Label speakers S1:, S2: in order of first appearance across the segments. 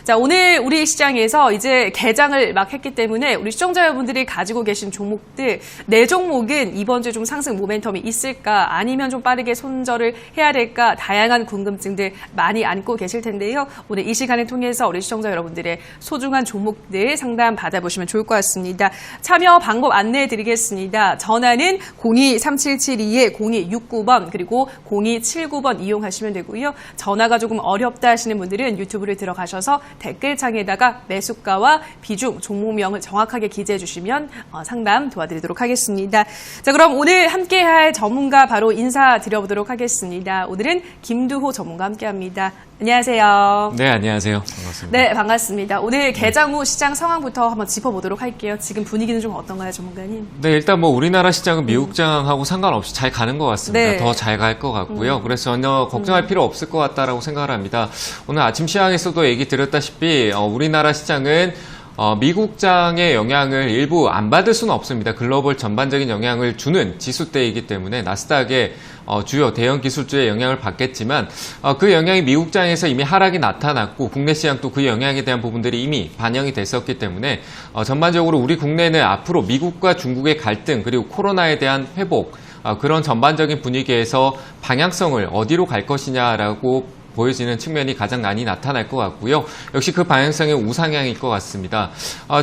S1: 자, 오늘 우리 시장에서 이제 개장을 막 했기 때문에 우리 시청자 여러분들이 가지고 계신 종목들, 네 종목은 이번 주 좀 상승 모멘텀이 있을까, 아니면 좀 빠르게 손절을 해야 될까, 다양한 궁금증들 많이 안고 계실 텐데요. 오늘 이 시간을 통해서 우리 시청자 여러분들의 소중한 종목들 상담 받아보시면 좋을 것 같습니다. 참여 방법 안내해 드리겠습니다. 전화는 023772-0269번 그리고 0279번 이용하시면 되고요. 전화가 조금 어렵다 하시는 분들은 유튜브를 들어가셔서 댓글창에다가 매수가와 비중, 종목명을 정확하게 기재해 주시면 상담 도와드리도록 하겠습니다. 자, 그럼 오늘 함께할 전문가 바로 인사드려보도록 하겠습니다. 오늘은 김두호 전문가 함께합니다. 안녕하세요.
S2: 네, 안녕하세요. 반갑습니다.
S1: 네, 반갑습니다. 오늘 개장 후 시장 상황부터 한번 짚어보도록 할게요. 지금 분위기는 좀 어떤가요, 전문가님?
S2: 네, 일단 뭐 우리나라 시장은 미국장하고 상관없이 잘 가는 것 같습니다.
S1: 네.
S2: 더 잘 갈 것 같고요. 그래서 전혀 걱정할 필요 없을 것 같다라고 생각을 합니다. 오늘 아침 시황에서도 얘기 드렸다시피 우리나라 시장은 미국장의 영향을 일부 안 받을 수는 없습니다. 글로벌 전반적인 영향을 주는 지수대이기 때문에 나스닥의 주요 대형 기술주의 영향을 받겠지만 그 영향이 미국장에서 이미 하락이 나타났고 국내 시장도 그 영향에 대한 부분들이 이미 반영이 됐었기 때문에 전반적으로 우리 국내는 앞으로 미국과 중국의 갈등 그리고 코로나에 대한 회복 그런 전반적인 분위기에서 방향성을 어디로 갈 것이냐라고 보여지는 측면이 가장 많이 나타날 것 같고요. 역시 그 방향성의 우상향일 것 같습니다.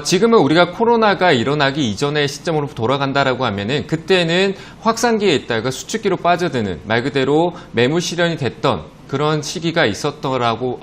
S2: 지금은 우리가 코로나가 일어나기 이전의 시점으로 돌아간다라고 하면은 그때는 확산기에 있다가 수축기로 빠져드는 말 그대로 매물 실현이 됐던 그런 시기가 있었다라고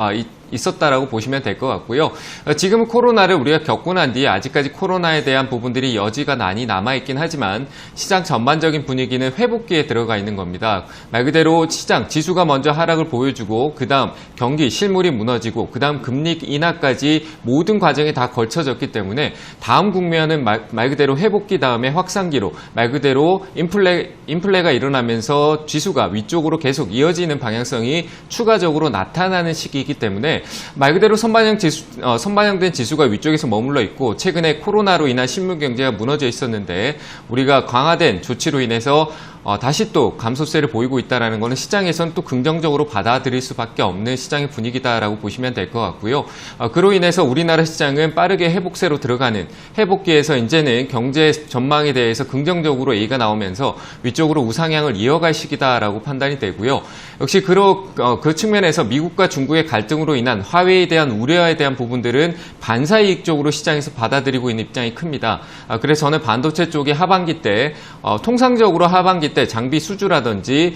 S2: 보시면 될 것 같고요. 지금 코로나를 우리가 겪고 난 뒤에 아직까지 코로나에 대한 부분들이 여지가 많이 남아있긴 하지만 시장 전반적인 분위기는 회복기에 들어가 있는 겁니다. 말 그대로 시장 지수가 먼저 하락을 보여주고 그 다음 경기 실물이 무너지고 그 다음 금리 인하까지 모든 과정이 다 걸쳐졌기 때문에 다음 국면은 말 그대로 회복기 다음에 확산기로 말 그대로 인플레가 일어나면서 지수가 위쪽으로 계속 이어지는 방향성이 추가적으로 나타나는 시기이기 때문에 말 그대로 선반영된 지수가 위쪽에서 머물러 있고 최근에 코로나로 인한 실물 경제가 무너져 있었는데 우리가 강화된 조치로 인해서 다시 또 감소세를 보이고 있다는 것은 시장에서는 또 긍정적으로 받아들일 수밖에 없는 시장의 분위기다라고 보시면 될 것 같고요. 그로 인해서 우리나라 시장은 빠르게 회복세로 들어가는 회복기에서 이제는 경제 전망에 대해서 긍정적으로 얘기가 나오면서 위쪽으로 우상향을 이어갈 시기다라고 판단이 되고요. 역시 그 측면에서 미국과 중국의 갈등으로 인한 화웨이에 대한 우려에 대한 부분들은 반사이익적으로 시장에서 받아들이고 있는 입장이 큽니다. 그래서 저는 반도체 쪽이 하반기 때 통상적으로 하반기 때 장비 수주라든지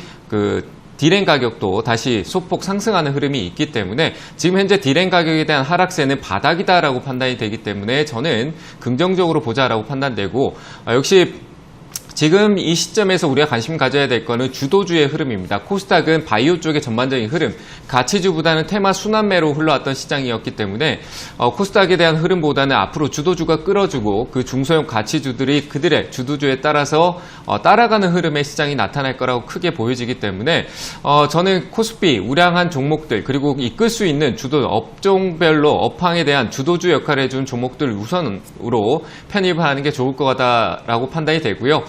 S2: 디램 가격도 다시 소폭 상승하는 흐름이 있기 때문에 지금 현재 디램 가격에 대한 하락세는 바닥이다라고 판단이 되기 때문에 저는 긍정적으로 보자라고 판단되고 역시 지금 이 시점에서 우리가 관심 가져야 될 거는 주도주의 흐름입니다. 코스닥은 바이오 쪽의 전반적인 흐름, 가치주보다는 테마 순환매로 흘러왔던 시장이었기 때문에 코스닥에 대한 흐름보다는 앞으로 주도주가 끌어주고 그 중소형 가치주들이 그들의 주도주에 따라서 따라가는 흐름의 시장이 나타날 거라고 크게 보여지기 때문에 저는 코스피, 우량한 종목들 그리고 이끌 수 있는 주도 업종별로 업황에 대한 주도주 역할을 해준 종목들 우선으로 편입을 하는 게 좋을 거다라고 판단이 되고요.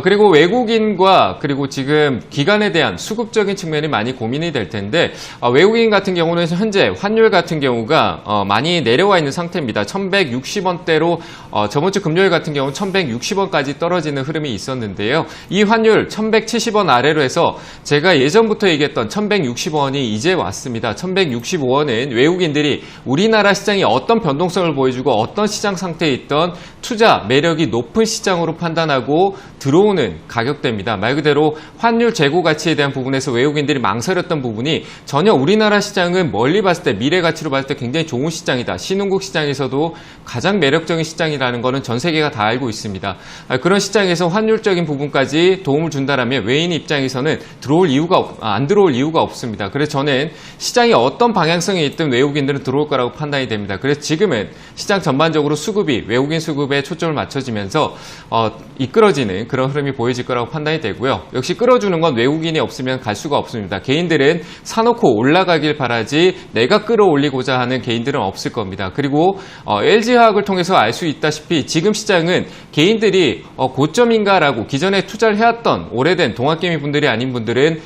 S2: 그리고 외국인과 그리고 지금 기관에 대한 수급적인 측면이 많이 고민이 될 텐데 외국인 같은 경우는 현재 환율 같은 경우가 많이 내려와 있는 상태입니다. 1160원대로 저번 주 금요일 같은 경우 1160원까지 떨어지는 흐름이 있었는데요. 이 환율 1170원 아래로 해서 제가 예전부터 얘기했던 1160원이 이제 왔습니다. 1165원은 외국인들이 우리나라 시장이 어떤 변동성을 보여주고 어떤 시장 상태에 있던 투자 매력이 높은 시장으로 판단하고 들어오는 가격대입니다. 말 그대로 환율 재고 가치에 대한 부분에서 외국인들이 망설였던 부분이 전혀 우리나라 시장은 멀리 봤을 때 미래 가치로 봤을 때 굉장히 좋은 시장이다. 신흥국 시장에서도 가장 매력적인 시장이라는 것은 전 세계가 다 알고 있습니다. 그런 시장에서 환율적인 부분까지 도움을 준다라면 외인 입장에서는 안 들어올 이유가 없습니다. 그래서 저는 시장이 어떤 방향성이 있든 외국인들은 들어올 거라고 판단이 됩니다. 그래서 지금은 시장 전반적으로 수급이 외국인 수급에 초점을 맞춰지면서 이끌어지는 그런 흐름이 보여질 거라고 판단이 되고요. 역시 끌어주는 건 외국인이 없으면 갈 수가 없습니다. 개인들은 사놓고 올라가길 바라지 내가 끌어올리고자 하는 개인들은 없을 겁니다. 그리고 LG화학을 통해서 알 수 있다시피 지금 시장은 개인들이 고점인가라고 기존에 투자를 해왔던 오래된 동학개미 분들이 아닌 분들은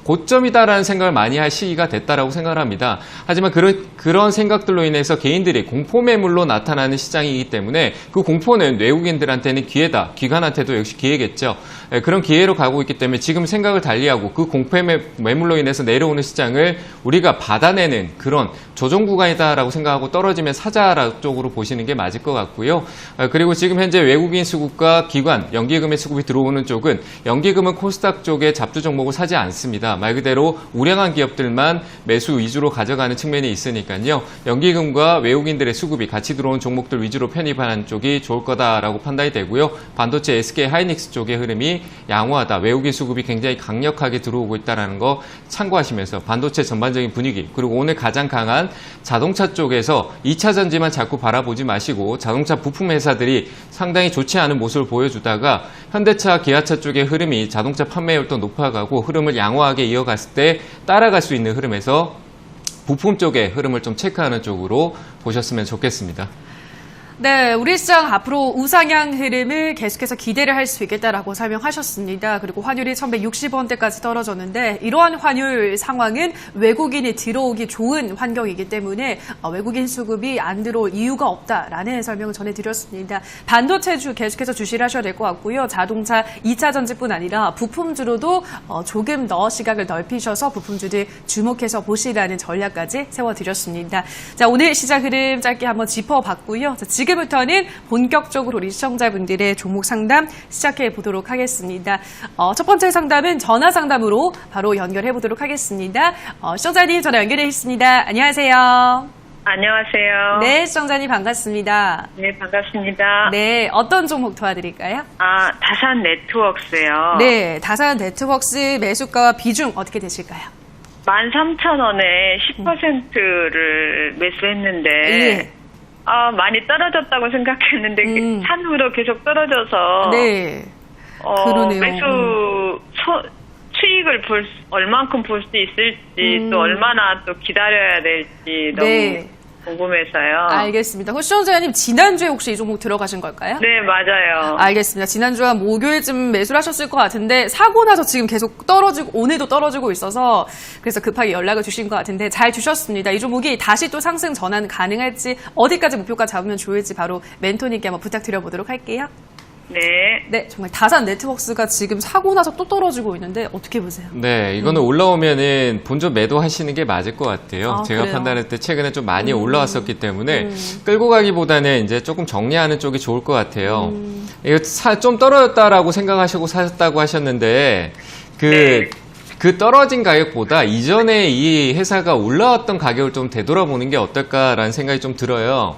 S2: 고점이다라는 생각을 많이 할 시기가 됐다라고 생각을 합니다. 하지만 그런 생각들로 인해서 개인들이 공포 매물로 나타나는 시장이기 때문에 그 공포는 외국인들한테는 기회다. 기관한테도 역시 기회겠죠. 그런 기회로 가고 있기 때문에 지금 생각을 달리하고 그 공포 매물로 인해서 내려오는 시장을 우리가 받아내는 그런 조정 구간이다라고 생각하고 떨어지면 사자 쪽으로 보시는 게 맞을 것 같고요. 그리고 지금 현재 외국인 수급과 기관, 연기금의 수급이 들어오는 쪽은 연기금은 코스닥 쪽에 잡주 종목을 사지 않습니다. 말 그대로 우량한 기업들만 매수 위주로 가져가는 측면이 있으니까요. 연기금과 외국인들의 수급이 같이 들어온 종목들 위주로 편입하는 쪽이 좋을 거다라고 판단이 되고요. 반도체 SK 하이닉스 쪽의 흐름이 양호하다. 외국인 수급이 굉장히 강력하게 들어오고 있다는 거 참고하시면서 반도체 전반적인 분위기 그리고 오늘 가장 강한 자동차 쪽에서 2차 전지만 자꾸 바라보지 마시고 자동차 부품 회사들이 상당히 좋지 않은 모습을 보여주다가 현대차, 기아차 쪽의 흐름이 자동차 판매율도 높아가고 흐름을 양호하게 이어갔을 때 따라갈 수 있는 흐름에서 부품 쪽의 흐름을 좀 체크하는 쪽으로 보셨으면 좋겠습니다.
S1: 네, 우리 시장 앞으로 우상향 흐름을 계속해서 기대를 할 수 있겠다라고 설명하셨습니다. 그리고 환율이 1160원대까지 떨어졌는데 이러한 환율 상황은 외국인이 들어오기 좋은 환경이기 때문에 외국인 수급이 안 들어올 이유가 없다라는 설명을 전해드렸습니다. 반도체주 계속해서 주시를 하셔야 될 것 같고요. 자동차 2차 전지뿐 아니라 부품주로도 조금 더 시각을 넓히셔서 부품주들 주목해서 보시라는 전략까지 세워드렸습니다. 자, 오늘 시장 흐름 짧게 한번 짚어봤고요. 자, 지금부터는 본격적으로 우리 시청자분들의 종목 상담 시작해 보도록 하겠습니다. 첫 번째 상담은 전화 상담으로 바로 연결해 보도록 하겠습니다. 시청자님 전화 연결해 있습니다. 안녕하세요.
S3: 안녕하세요.
S1: 네, 시청자님 반갑습니다.
S3: 네, 반갑습니다.
S1: 네, 어떤 종목 도와드릴까요?
S3: 다산 네트워크스요.
S1: 네, 다산 네트워크스 매수가와 비중 어떻게 되실까요?
S3: 13,000원에 10%를 매수했는데,
S1: 예.
S3: 많이 떨어졌다고 생각했는데, 산후로 계속 떨어져서,
S1: 네, 그러네요.
S3: 매수, 수익을 얼만큼 볼 수 있을지, 또 얼마나 또 기다려야 될지 너무
S1: 네.
S3: 궁금해서요.
S1: 알겠습니다. 시청자님 지난주에 혹시 이 종목 들어가신 걸까요?
S3: 네, 맞아요.
S1: 알겠습니다. 지난주 한 목요일쯤 매수를 하셨을 것 같은데 사고 나서 지금 계속 떨어지고 오늘도 떨어지고 있어서 그래서 급하게 연락을 주신 것 같은데 잘 주셨습니다. 이 종목이 다시 또 상승 전환 가능할지 어디까지 목표가 잡으면 좋을지 바로 멘토님께 한번 부탁드려보도록 할게요. 네, 정말 다산 네트워크스가 지금 사고 나서 또 떨어지고 있는데 어떻게 보세요?
S2: 네, 이거는 올라오면은 본전 매도하시는 게 맞을 것 같아요. 제가
S1: 그래요?
S2: 판단할 때 최근에 좀 많이 올라왔었기 때문에 끌고 가기보다는 이제 조금 정리하는 쪽이 좋을 것 같아요. 이거 좀 떨어졌다라고 생각하시고 사셨다고 하셨는데 그 떨어진 가격보다 이전에 이 회사가 올라왔던 가격을 좀 되돌아보는 게 어떨까라는 생각이 좀 들어요.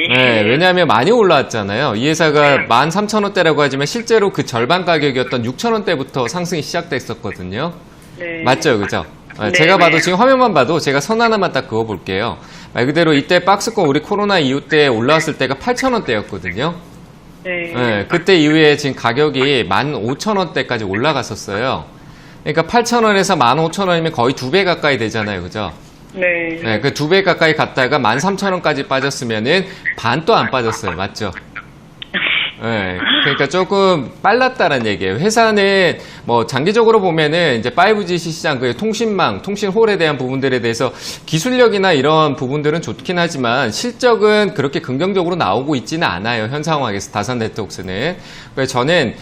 S3: 예.
S2: 네, 왜냐하면 많이 올라왔잖아요. 이 회사가 13,000원대라고 하지만 실제로 그 절반 가격이었던 6,000원대부터 상승이 시작됐었거든요.
S3: 네.
S2: 맞죠, 그죠?
S3: 네,
S2: 제가 봐도
S3: 네.
S2: 지금 화면만 봐도 제가 선 하나만 딱 그어볼게요. 말 그대로 이때 박스권 우리 코로나 이후 때 올라왔을 때가 8,000원대였거든요.
S3: 네.
S2: 네, 그때 이후에 지금 가격이 15,000원대까지 올라갔었어요. 그러니까 8,000원에서 15,000원이면 거의 2배 가까이 되잖아요, 그죠?
S3: 네.
S2: 네, 그 2배 가까이 갔다가 13,000원까지 빠졌으면은 반도 안 빠졌어요. 맞죠? 네, 그러니까 조금 빨랐다는 얘기예요. 회사는 뭐 장기적으로 보면은 이제 5G 시장, 그 통신망, 통신홀에 대한 부분들에 대해서 기술력이나 이런 부분들은 좋긴 하지만 실적은 그렇게 긍정적으로 나오고 있지는 않아요. 현 상황에서 다산 네트워크스는. 그래서 저는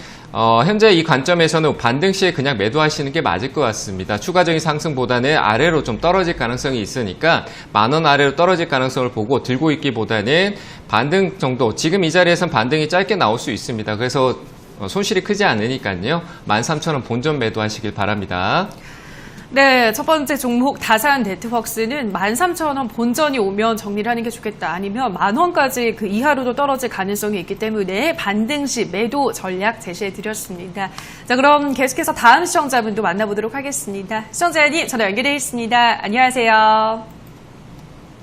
S2: 현재 이 관점에서는 반등 시에 그냥 매도하시는 게 맞을 것 같습니다. 추가적인 상승보다는 아래로 좀 떨어질 가능성이 있으니까 10,000원 아래로 떨어질 가능성을 보고 들고 있기보다는 반등 정도, 지금 이 자리에선 반등이 짧게 나올 수 있습니다. 그래서 손실이 크지 않으니까요. 13,000원 본전 매도하시길 바랍니다.
S1: 네, 첫 번째 종목 다산 네트워크스는 13,000원 본전이 오면 정리를 하는 게 좋겠다. 아니면 10,000원까지 그 이하로도 떨어질 가능성이 있기 때문에 반등 시 매도 전략 제시해 드렸습니다. 자, 그럼 계속해서 다음 시청자분도 만나보도록 하겠습니다. 시청자님 전화 연결해 있습니다. 안녕하세요.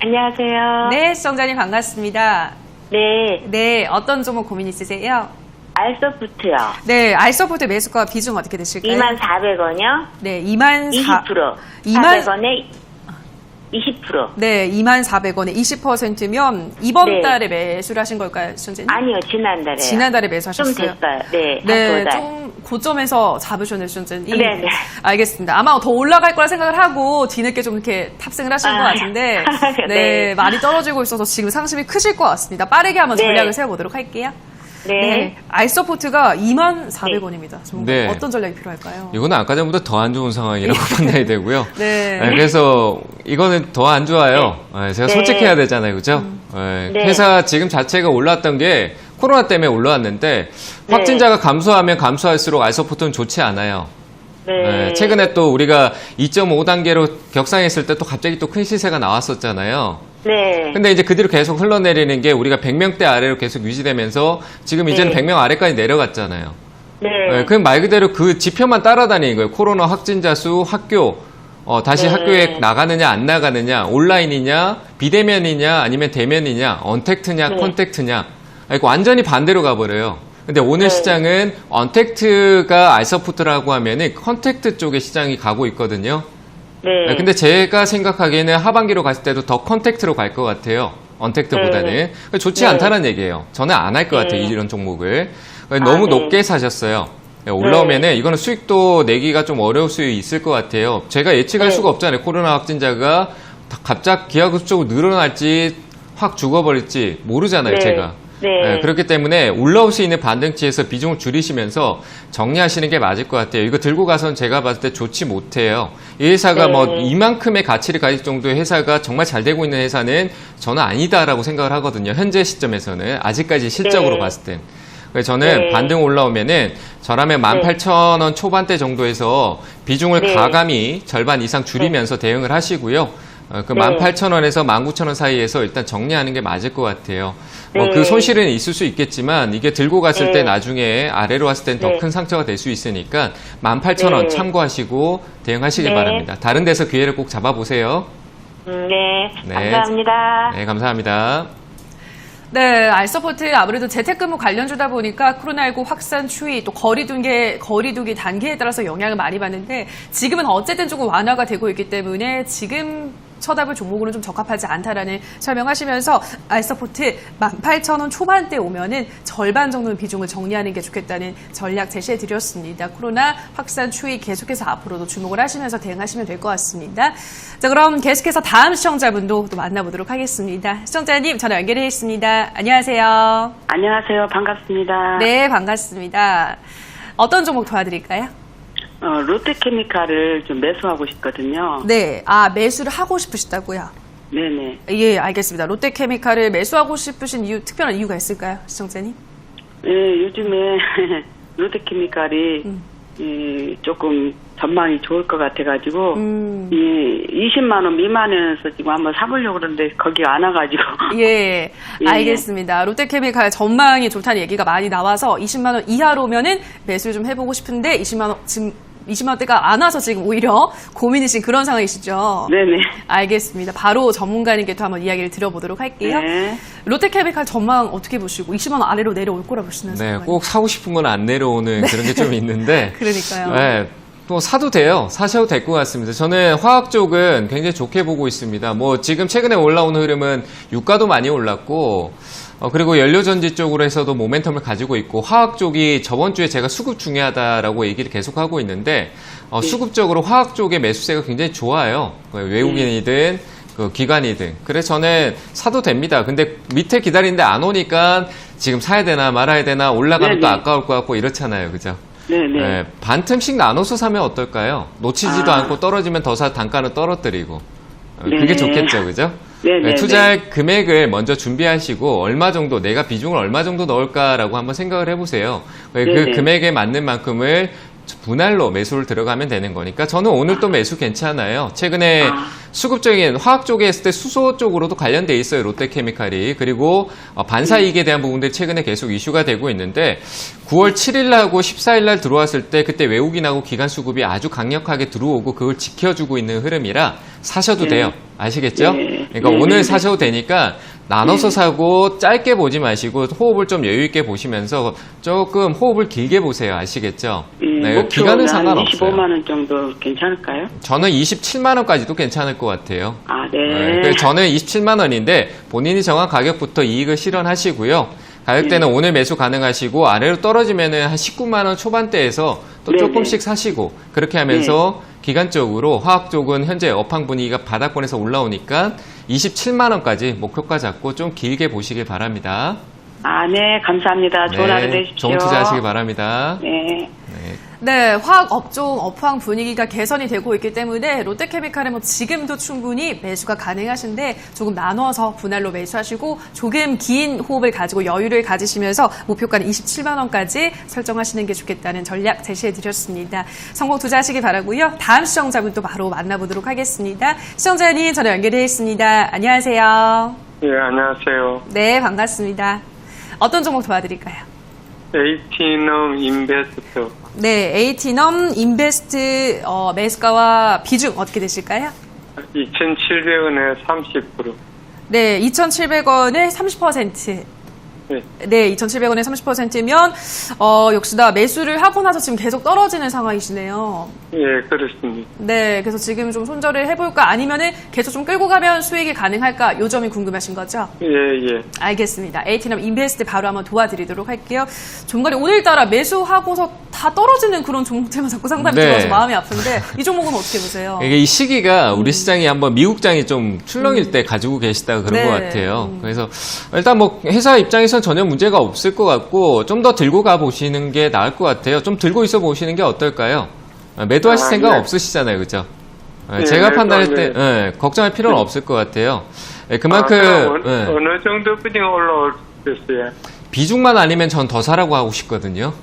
S4: 안녕하세요.
S1: 네, 시청자님 반갑습니다.
S4: 네,
S1: 네, 어떤 종목 고민 있으세요?
S4: 알서프트요.
S1: 네, 알서포트 매수가 비중 어떻게 되실까요?
S4: 24,000원이요.
S1: 네, 24,000원.
S4: 20%. 400원에 20%.
S1: 네, 24,400원에 20%면 이번
S4: 네.
S1: 달에 매수를 하신 걸까요, 시청자님?
S4: 아니요, 지난달에.
S1: 지난달에
S4: 좀
S1: 매수하셨어요.
S4: 됐어요. 네,
S1: 네,
S4: 한두 달.
S1: 좀 고점에서 잡으셨네요, 시청자님.
S4: 네, 네.
S1: 알겠습니다. 아마 더 올라갈 거라 생각을 하고 뒤늦게 좀 이렇게 탑승을 하신 것 같은데, 네,
S4: 네.
S1: 많이 떨어지고 있어서 지금 상심이 크실 것 같습니다. 빠르게 한번
S4: 네.
S1: 전략을 세워보도록 할게요.
S4: 네.
S1: 알서포트가 24,400원입니다.
S2: 네.
S1: 어떤 전략이 필요할까요?
S2: 이거는 아까 전보다 더 안 좋은 상황이라고 판단이 되고요.
S1: 네.
S2: 그래서 이거는 더 안 좋아요. 제가
S4: 네.
S2: 솔직해야 되잖아요. 그죠?
S4: 네.
S2: 회사 지금 자체가 올랐던 게 코로나 때문에 올라왔는데 확진자가 감소하면 감소할수록 알서포트는 좋지 않아요.
S4: 네.
S2: 최근에 또 우리가 2.5단계로 격상했을 때 또 갑자기 또 큰 시세가 나왔었잖아요.
S4: 네.
S2: 근데 이제 그 뒤로 계속 흘러내리는 게 우리가 100명대 아래로 계속 유지되면서 지금 이제는
S4: 네.
S2: 100명 아래까지 내려갔잖아요.
S4: 네.
S2: 그럼 말 그대로 그 지표만 따라다니는 거예요. 코로나 확진자 수, 학교, 다시
S4: 네.
S2: 학교에 나가느냐 안 나가느냐, 온라인이냐, 비대면이냐, 아니면 대면이냐, 언택트냐,
S4: 네.
S2: 컨택트냐. 이거 완전히 반대로 가버려요. 근데 오늘
S4: 네.
S2: 시장은 언택트가 알서푸트라고 하면은 컨택트 쪽에 시장이 가고 있거든요.
S4: 네.
S2: 근데 제가 생각하기에는 하반기로 갔을 때도 더 컨택트로 갈 것 같아요. 언택트보다는.
S4: 네.
S2: 좋지
S4: 네.
S2: 않다는 얘기예요. 저는 안 할 것
S4: 네.
S2: 같아요. 이런 종목을. 너무
S4: 네.
S2: 높게 사셨어요. 올라오면은 이거는 수익도 내기가 좀 어려울 수 있을 것 같아요. 제가 예측할
S4: 네.
S2: 수가 없잖아요. 코로나 확진자가 갑자기 기하급수적으로 늘어날지 확 죽어버릴지 모르잖아요.
S4: 네.
S2: 제가.
S4: 네.
S2: 그렇기 때문에 올라올 수 있는 반등치에서 비중을 줄이시면서 정리하시는 게 맞을 것 같아요. 이거 들고 가서는 제가 봤을 때 좋지 못해요. 이 회사가
S4: 네.
S2: 뭐 이만큼의 가치를 가질 정도의 회사가 정말 잘 되고 있는 회사는 저는 아니다라고 생각을 하거든요. 현재 시점에서는 아직까지 실적으로
S4: 네.
S2: 봤을 땐. 그래서 저는
S4: 네.
S2: 반등 올라오면은 저라면 18,000원 초반대 정도에서 비중을
S4: 네.
S2: 가감히 절반 이상 줄이면서 대응을 하시고요. 그
S4: 네.
S2: 18,000원에서 19,000원 사이에서 일단 정리하는 게 맞을 것 같아요.
S4: 네.
S2: 그 손실은 있을 수 있겠지만 이게 들고 갔을
S4: 네.
S2: 때 나중에 아래로 왔을 땐 더
S4: 네.
S2: 큰 상처가 될 수 있으니까 18,000원
S4: 네.
S2: 참고하시고 대응하시길
S4: 네.
S2: 바랍니다. 다른 데서 기회를 꼭 잡아보세요.
S4: 네.
S2: 네.
S4: 감사합니다.
S2: 네, 감사합니다.
S1: 네, 알서포트 아무래도 재택근무 관련주다 보니까 코로나19 확산 추이 또 거리두기 단계에 따라서 영향을 많이 받는데 지금은 어쨌든 조금 완화가 되고 있기 때문에 지금 쳐다볼 종목으로는 좀 적합하지 않다라는 설명하시면서 알서포트 18,000원 초반대 오면은 절반 정도는 비중을 정리하는 게 좋겠다는 전략 제시해 드렸습니다. 코로나 확산 추이 계속해서 앞으로도 주목을 하시면서 대응하시면 될 것 같습니다. 자, 그럼 계속해서 다음 시청자분도 또 만나보도록 하겠습니다. 시청자님 전화 연결해 있습니다. 안녕하세요.
S5: 안녕하세요. 반갑습니다.
S1: 네, 반갑습니다. 어떤 종목 도와드릴까요?
S5: 롯데케미칼을 좀 매수하고 싶거든요.
S1: 네, 매수를 하고 싶으시다고요?
S5: 네네.
S1: 예, 알겠습니다. 롯데케미칼을 매수하고 싶으신 이유, 특별한 이유가 있을까요, 시청자님?
S5: 예, 요즘에 롯데케미칼이 조금 전망이 좋을 것 같아가지고 20만 원 미만에서 지금 한번 사보려고 그러는데 거기가 안 와가지고.
S1: 예,
S5: 예.
S1: 알겠습니다. 롯데케미칼 전망이 좋다는 얘기가 많이 나와서 20만 원 이하로면은 매수를 좀 해보고 싶은데 20만 원 지금 20만 원대가 안 와서 지금 오히려 고민이신 그런 상황이시죠?
S5: 네네.
S1: 알겠습니다. 바로 전문가님께 또 한번 이야기를 들어보도록 할게요.
S5: 네.
S1: 롯데케미칼 전망 어떻게 보시고 20만 원 아래로 내려올 거라 보시나요?
S2: 네, 꼭 사고 싶은 건 안 내려오는 그런 게 좀 있는데.
S1: 그러니까요.
S2: 네, 또 사도 돼요. 사셔도 될 것 같습니다. 저는 화학 쪽은 굉장히 좋게 보고 있습니다. 뭐 지금 최근에 올라오는 흐름은 유가도 많이 올랐고 그리고 연료전지 쪽으로 해서도 모멘텀을 가지고 있고 화학 쪽이 저번 주에 제가 수급 중요하다라고 얘기를 계속하고 있는데 수급적으로 화학 쪽의 매수세가 굉장히 좋아요. 외국인이든 기관이든. 그래서 저는 사도 됩니다. 근데 밑에 기다리는데 안 오니까 지금 사야 되나 말아야 되나 올라가면 또
S5: 네네.
S2: 아까울 것 같고 이렇잖아요. 그죠?
S5: 네네.
S2: 네, 반틈씩 나눠서 사면 어떨까요? 놓치지도 않고 떨어지면 더 사 단가는 떨어뜨리고. 그게
S5: 네.
S2: 좋겠죠, 그죠?
S5: 네네.
S2: 투자할 금액을 먼저 준비하시고 얼마 정도 내가 비중을 얼마 정도 넣을까라고 한번 생각을 해보세요. 그
S5: 네네.
S2: 금액에 맞는 만큼을 분할로 매수를 들어가면 되는 거니까 저는 오늘 또 매수 괜찮아요. 최근에 수급적인 화학 쪽에 했을 때 수소 쪽으로도 관련돼 있어요. 롯데케미칼이. 그리고 반사이익에 대한 부분들이 최근에 계속 이슈가 되고 있는데 9월 7일하고 14일날 들어왔을 때 그때 외국인하고 기관 수급이 아주 강력하게 들어오고 그걸 지켜주고 있는 흐름이라 사셔도 돼요. 아시겠죠?
S5: 네.
S2: 그러니까
S5: 네.
S2: 오늘 사셔도 되니까 나눠서 사고 짧게 보지 마시고 호흡을 좀 여유 있게 보시면서 조금 호흡을 길게 보세요. 아시겠죠? 네, 기간은 상관없어요.
S5: 25만 원 정도 괜찮을까요?
S2: 저는 27만 원까지도 괜찮을 것 같아요.
S5: 아, 네.
S2: 그래서 저는 27만 원인데 본인이 정한 가격부터 이익을 실현하시고요. 가격대는 오늘 매수 가능하시고 아래로 떨어지면은 한 19만 원 초반대에서 또
S5: 네네.
S2: 조금씩 사시고 그렇게 하면서 기간적으로 화학 쪽은 현재 업황 분위기가 바닥권에서 올라오니까 27만 원까지 목표가 잡고 좀 길게 보시길 바랍니다.
S5: 아, 네. 감사합니다. 좋은 하루 되십시오.
S2: 좋은 투자하시길 바랍니다.
S5: 네.
S1: 네, 화학 업종 업황 분위기가 개선이 되고 있기 때문에 롯데케미칼은 뭐 지금도 충분히 매수가 가능하신데 조금 나눠서 분할로 매수하시고 조금 긴 호흡을 가지고 여유를 가지시면서 목표가는 27만 원까지 설정하시는 게 좋겠다는 전략 제시해 드렸습니다. 성공 투자하시기 바라고요. 다음 시청자분 또 바로 만나보도록 하겠습니다. 시청자님 전화 연결해 있습니다. 안녕하세요.
S6: 예, 안녕하세요.
S1: 네, 반갑습니다. 어떤 종목 도와드릴까요?
S6: 에이티넘 인베스트.
S1: 네, 에이티넘 인베스트 매수가와 비중 어떻게 되실까요?
S6: 2,700원에 30%.
S1: 네, 2,700원에 30%.
S6: 네.
S1: 네, 2,700원에 30%면 역시나 매수를 하고 나서 지금 계속 떨어지는 상황이시네요.
S6: 예, 그렇습니다.
S1: 네, 그래서 지금 좀 손절을 해볼까 아니면은 계속 좀 끌고 가면 수익이 가능할까 요 점이 궁금하신 거죠?
S6: 예, 예.
S1: 알겠습니다. 에이티넘 인베스트 바로 한번 도와드리도록 할게요. 종간에 오늘따라 매수하고서 다 떨어지는 그런 종목들만 자꾸 상담이
S2: 네.
S1: 들어와서 마음이 아픈데 이 종목은 어떻게 보세요?
S2: 이게 이 시기가 우리 시장이 한번 미국장이 좀 출렁일 때 가지고 계시다가 그런
S1: 네.
S2: 것 같아요. 그래서 일단 뭐 회사 입장에서는 전혀 문제가 없을 것 같고 좀 더 들고 가 보시는 게 나을 것 같아요. 좀 들고 있어 보시는 게 어떨까요? 매도하실 생각
S6: 네.
S2: 없으시잖아요, 그죠?
S6: 네,
S2: 제가 판단할 때
S6: 네.
S2: 걱정할 필요는 없을 것 같아요. 그만큼
S6: 그럼
S2: 예,
S6: 어느 정도까지 올라올 수 있어요?
S2: 비중만 아니면 전 더 사라고 하고 싶거든요.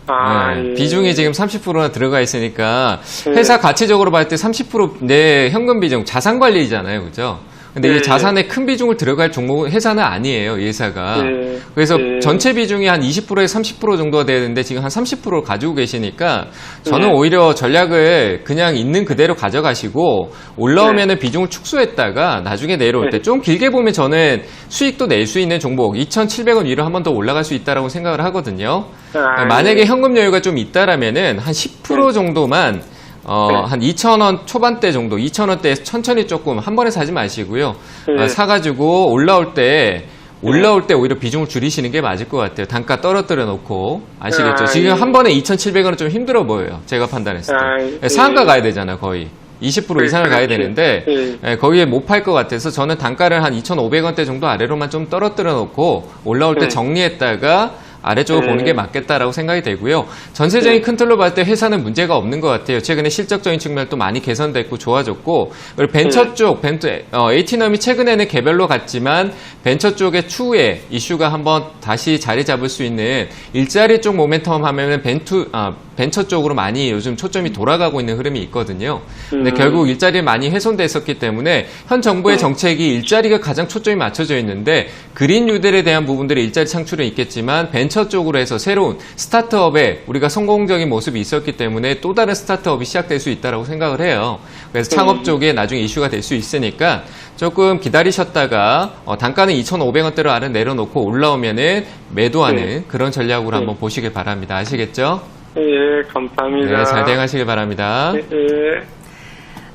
S6: 아,
S2: 네,
S6: 예.
S2: 비중이 지금 30%나 들어가 있으니까
S6: 네.
S2: 회사 가치적으로 봤을 때 30% 내 현금 비중 자산 관리잖아요, 그죠? 근데
S6: 네.
S2: 이 자산에 큰 비중을 들어갈 종목은 회사는 아니에요, 이 회사가.
S6: 네.
S2: 그래서
S6: 네.
S2: 전체 비중이 한 20%에서 30% 정도가 되는데 지금 한 30%를 가지고 계시니까 저는
S6: 네.
S2: 오히려 전략을 그냥 있는 그대로 가져가시고 올라오면은 비중을 축소했다가 나중에 내려올 때
S6: 네.
S2: 좀 길게 보면 저는 수익도 낼 수 있는 종목 2,700원 위로 한 번 더 올라갈 수 있다라고 생각을 하거든요.
S6: 아,
S2: 만약에
S6: 예.
S2: 현금 여유가 좀 있다라면은 한 10% 정도만 한 2,000원 초반대 정도, 2,000원대에서 천천히 조금 한 번에 사지 마시고요.
S6: 네.
S2: 사가지고 올라올 때 오히려 비중을 줄이시는 게 맞을 것 같아요. 단가 떨어뜨려 놓고 아시겠죠?
S6: 아,
S2: 지금
S6: 예.
S2: 한 번에 2,700원은 좀 힘들어 보여요. 제가 판단했을 때.
S6: 아,
S2: 상한가
S6: 예.
S2: 가야 되잖아, 거의. 20% 이상을 가야
S6: 그렇지.
S2: 되는데
S6: 예.
S2: 거기에 못 팔 것 같아서 저는 단가를 한 2,500원대 정도 아래로만 좀 떨어뜨려 놓고 올라올 때
S6: 네.
S2: 정리했다가 아래쪽으로
S6: 네.
S2: 보는 게 맞겠다라고 생각이 되고요. 전체적인 큰 틀로 봤을 때 회사는 문제가 없는 것 같아요. 최근에 실적적인 측면도 많이 개선됐고 좋아졌고 그리고 벤처 쪽, 에이티넘이 최근에는 개별로 갔지만 벤처 쪽의 추후에 이슈가 한번 다시 자리 잡을 수 있는 일자리 쪽 모멘텀 하면은 벤처 쪽으로 많이 요즘 초점이 돌아가고 있는 흐름이 있거든요. 근데 결국 일자리 많이 훼손됐었기 때문에 현 정부의 정책이 일자리가 가장 초점이 맞춰져 있는데 그린 뉴딜에 대한 부분들이 일자리 창출은 있겠지만 벤처 쪽으로 해서 새로운 스타트업에 우리가 성공적인 모습이 있었기 때문에 또 다른 스타트업이 시작될 수 있다고 생각을 해요. 그래서 창업 쪽에 나중에 이슈가 될 수 있으니까 조금 기다리셨다가 단가는 2,500원대로 아래 내려놓고 올라오면은 매도하는 그런 전략으로 한번 보시길 바랍니다. 아시겠죠?
S6: 예, 감사합니다.
S2: 네, 잘 대응하시길 바랍니다.
S6: 예, 예.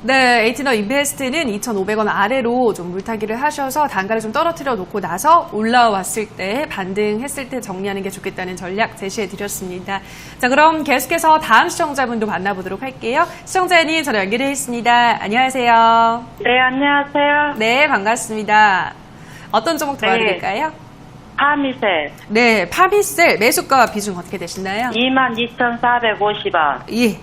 S1: 네, 에이티넘 인베스트는 2,500원 아래로 좀 물타기를 하셔서 단가를 좀 떨어뜨려 놓고 나서 올라왔을 때 반등했을 때 정리하는 게 좋겠다는 전략 제시해 드렸습니다. 자, 그럼 계속해서 다음 시청자분도 만나보도록 할게요. 시청자님 전화 연결해 있습니다. 안녕하세요.
S4: 네, 안녕하세요.
S1: 네, 반갑습니다. 어떤 종목 도와드릴까요?
S4: 파미셀
S1: 네, 파미셀 매수가 비중 어떻게 되시나요?
S4: 22,450원.
S1: 예.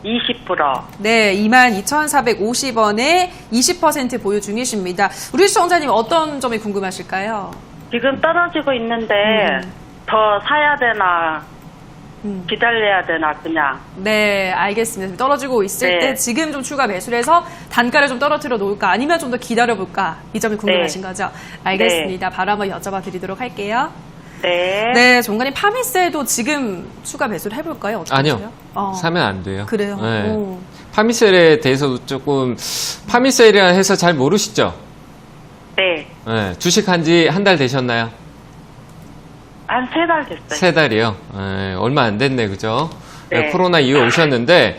S4: 20%.
S1: 네, 22,450원에 20% 보유 중이십니다. 우리 시청자님 어떤 점이 궁금하실까요?
S4: 지금 떨어지고 있는데 더 사야 되나 기다려야 되나 그냥.
S1: 네, 알겠습니다. 떨어지고 있을
S4: 네.
S1: 때 지금 좀 추가 매수를 해서 단가를 좀 떨어뜨려 놓을까 아니면 좀 더 기다려볼까 이 점이 궁금하신 거죠? 알겠습니다. 바로 한번 여쭤봐 드리도록 할게요.
S4: 네.
S1: 네, 종관님 파미셀도 지금 추가 매수를 해볼까요? 어떻게
S2: 아니요.
S1: 하세요?
S2: 사면 안 돼요.
S1: 그래요?
S2: 네.
S1: 오.
S2: 파미셀에 대해서도 조금 파미셀이라는 회사 잘 모르시죠?
S4: 네.
S2: 네, 주식한 지 한 달 되셨나요?
S4: 한 3달 됐어요.
S2: 3달이요? 얼마 안 됐네, 그죠?
S4: 네.
S2: 코로나 이후에 오셨는데,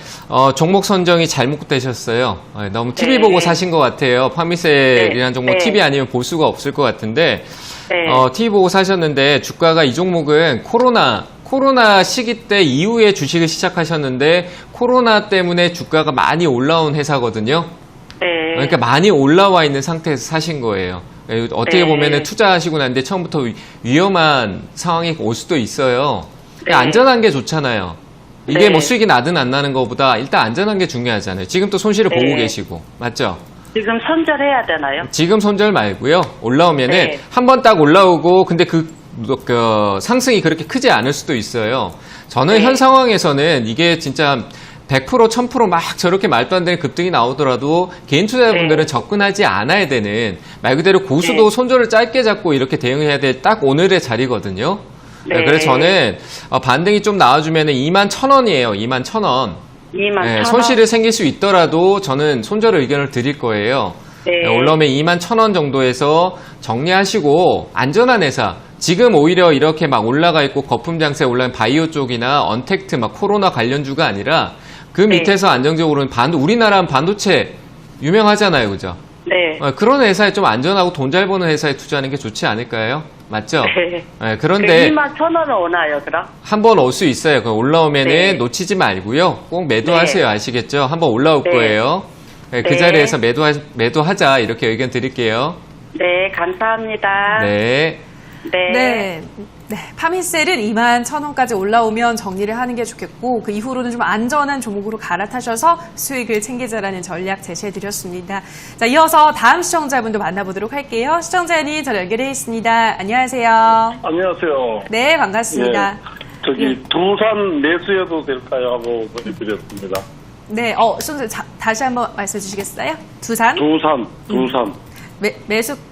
S2: 종목 선정이 잘못되셨어요. 너무 TV
S4: 네.
S2: 보고 사신 것 같아요. 파미셀이라는
S4: 네.
S2: 종목
S4: 네.
S2: TV 아니면 볼 수가 없을 것 같은데,
S4: 네.
S2: TV 보고 사셨는데, 주가가 이 종목은 코로나 시기 때 이후에 주식을 시작하셨는데, 코로나 때문에 주가가 많이 올라온 회사거든요.
S4: 네.
S2: 그러니까 많이 올라와 있는 상태에서 사신 거예요. 어떻게
S4: 네.
S2: 보면은 투자하시고 났는데 처음부터 위험한 상황이 올 수도 있어요.
S4: 네.
S2: 안전한 게 좋잖아요. 이게
S4: 네.
S2: 뭐 수익이 나든 안 나는 것보다 일단 안전한 게 중요하잖아요. 지금 또 손실을
S4: 네.
S2: 보고 계시고. 맞죠?
S4: 지금 손절해야 되나요?
S2: 지금 손절 말고요. 올라오면은
S4: 네.
S2: 한 번 딱 올라오고 근데 그 상승이 그렇게 크지 않을 수도 있어요. 저는
S4: 네.
S2: 현 상황에서는 이게 진짜 100%, 1000% 막 저렇게 말도 안 되는 급등이 나오더라도 개인 투자자분들은
S4: 네.
S2: 접근하지 않아야 되는 말 그대로 고수도
S4: 네.
S2: 손절을 짧게 잡고 이렇게 대응해야 될 딱 오늘의 자리거든요.
S4: 네.
S2: 그래서 저는 반등이 좀 나와주면 21,000원이에요. 21,000원.
S4: 21,000원.
S2: 손실이 생길 수 있더라도 저는 손절 의견을 드릴 거예요.
S4: 네.
S2: 올라오면 21,000원 정도에서 정리하시고 안전한 회사. 지금 오히려 이렇게 막 올라가 있고 거품 장세에 올라간 바이오 쪽이나 언택트 막 코로나 관련주가 아니라 그
S4: 네.
S2: 밑에서 안정적으로는 우리나라는 반도체 유명하잖아요. 그죠?
S4: 네.
S2: 그런 회사에 좀 안전하고 돈 잘 버는 회사에 투자하는 게 좋지 않을까요? 맞죠?
S4: 네.
S2: 그런데
S4: 21,000원은 오나요, 그럼?
S2: 한번 올 수 있어요. 올라오면은
S4: 네.
S2: 놓치지 말고요. 꼭 매도하세요.
S4: 네.
S2: 아시겠죠? 한번 올라올
S4: 네.
S2: 거예요. 그
S4: 네.
S2: 자리에서 매도하자. 이렇게 의견 드릴게요.
S4: 네, 감사합니다.
S2: 네.
S4: 네.
S1: 네. 파미셀은 21,000원까지 올라오면 정리를 하는 게 좋겠고 그 이후로는 좀 안전한 종목으로 갈아타셔서 수익을 챙기자라는 전략 제시해드렸습니다. 자, 이어서 다음 시청자분도 만나보도록 할게요. 시청자님 저를 연결해 있습니다. 안녕하세요.
S7: 안녕하세요.
S1: 네, 반갑습니다.
S7: 저기 두산 매수해도 될까요? 하고 보내드렸습니다.
S1: 네, 다시 한번 말씀해 주시겠어요? 두산?
S7: 두산.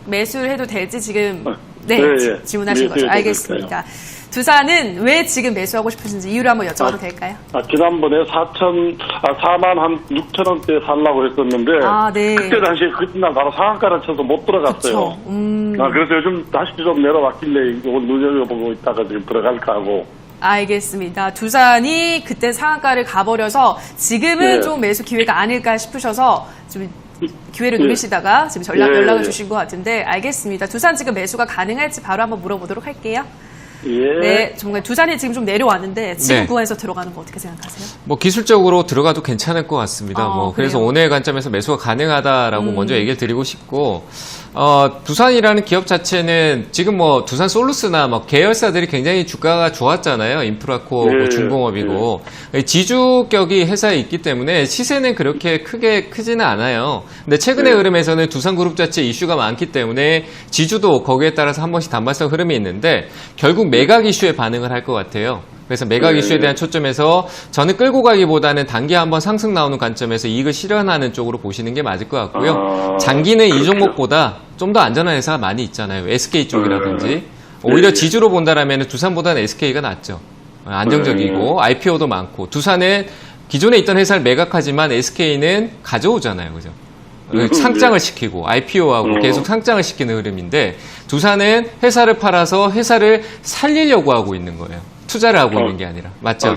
S1: 매수를 해도 될지 지금
S7: 네, 예.
S1: 질문하신 거죠.
S7: 매수해도
S1: 알겠습니다. 두산은 왜 지금 매수하고 싶으신지 이유를 한번 여쭤봐도 될까요?
S7: 지난번에 4만 한 6천 원대 살라고 했었는데
S1: 네.
S7: 그때 당시에 그날 바로 상한가를 쳐서 못 들어갔어요.
S1: 그렇죠.
S7: 그래서 요즘 다시 좀 내려왔길래 이걸 눈여겨보고 있다가 지금 들어갈까 하고.
S1: 알겠습니다. 두산이 그때 상한가를 가버려서 지금은
S7: 네.
S1: 좀 매수 기회가 아닐까 싶으셔서 지금 기회를
S7: 예.
S1: 누리시다가 지금
S7: 예,
S1: 연락을
S7: 예.
S1: 주신 것 같은데 알겠습니다. 두산 지금 매수가 가능할지 바로 한번 물어보도록 할게요.
S7: 예.
S1: 네, 정말 두산이 지금 좀 내려왔는데 지금
S2: 네.
S1: 구간에서 들어가는 거 어떻게 생각하세요?
S2: 뭐 기술적으로 들어가도 괜찮을 것 같습니다. 그래서
S1: 그래요?
S2: 오늘 관점에서 매수가 가능하다라고 먼저 얘기를 드리고 싶고, 두산이라는 기업 자체는 지금 뭐 두산 솔루스나 뭐 계열사들이 굉장히 주가가 좋았잖아요. 인프라코어,
S7: 네,
S2: 중공업이고 지주격이 회사에 있기 때문에 시세는 그렇게 크지는 않아요. 근데 최근의
S7: 네.
S2: 흐름에서는 두산그룹 자체 이슈가 많기 때문에 지주도 거기에 따라서 한 번씩 단발성 흐름이 있는데 결국 매각 이슈에 반응을 할 것 같아요. 그래서 매각
S7: 네.
S2: 이슈에 대한 초점에서 저는 끌고 가기보다는 단기 한번 상승 나오는 관점에서 이익을 실현하는 쪽으로 보시는 게 맞을 것 같고요. 장기는 이 종목보다 좀 더 안전한 회사가 많이 있잖아요. SK 쪽이라든지. 오히려 지주로 본다라면 두산보다는 SK가 낫죠. 안정적이고 IPO도 많고 두산은 기존에 있던 회사를 매각하지만 SK는 가져오잖아요. 그죠? 상장을 시키고 IPO하고 계속 상장을 시키는 흐름인데 두산은 회사를 팔아서 회사를 살리려고 하고 있는 거예요. 투자를 하고 있는 게 아니라. 맞죠?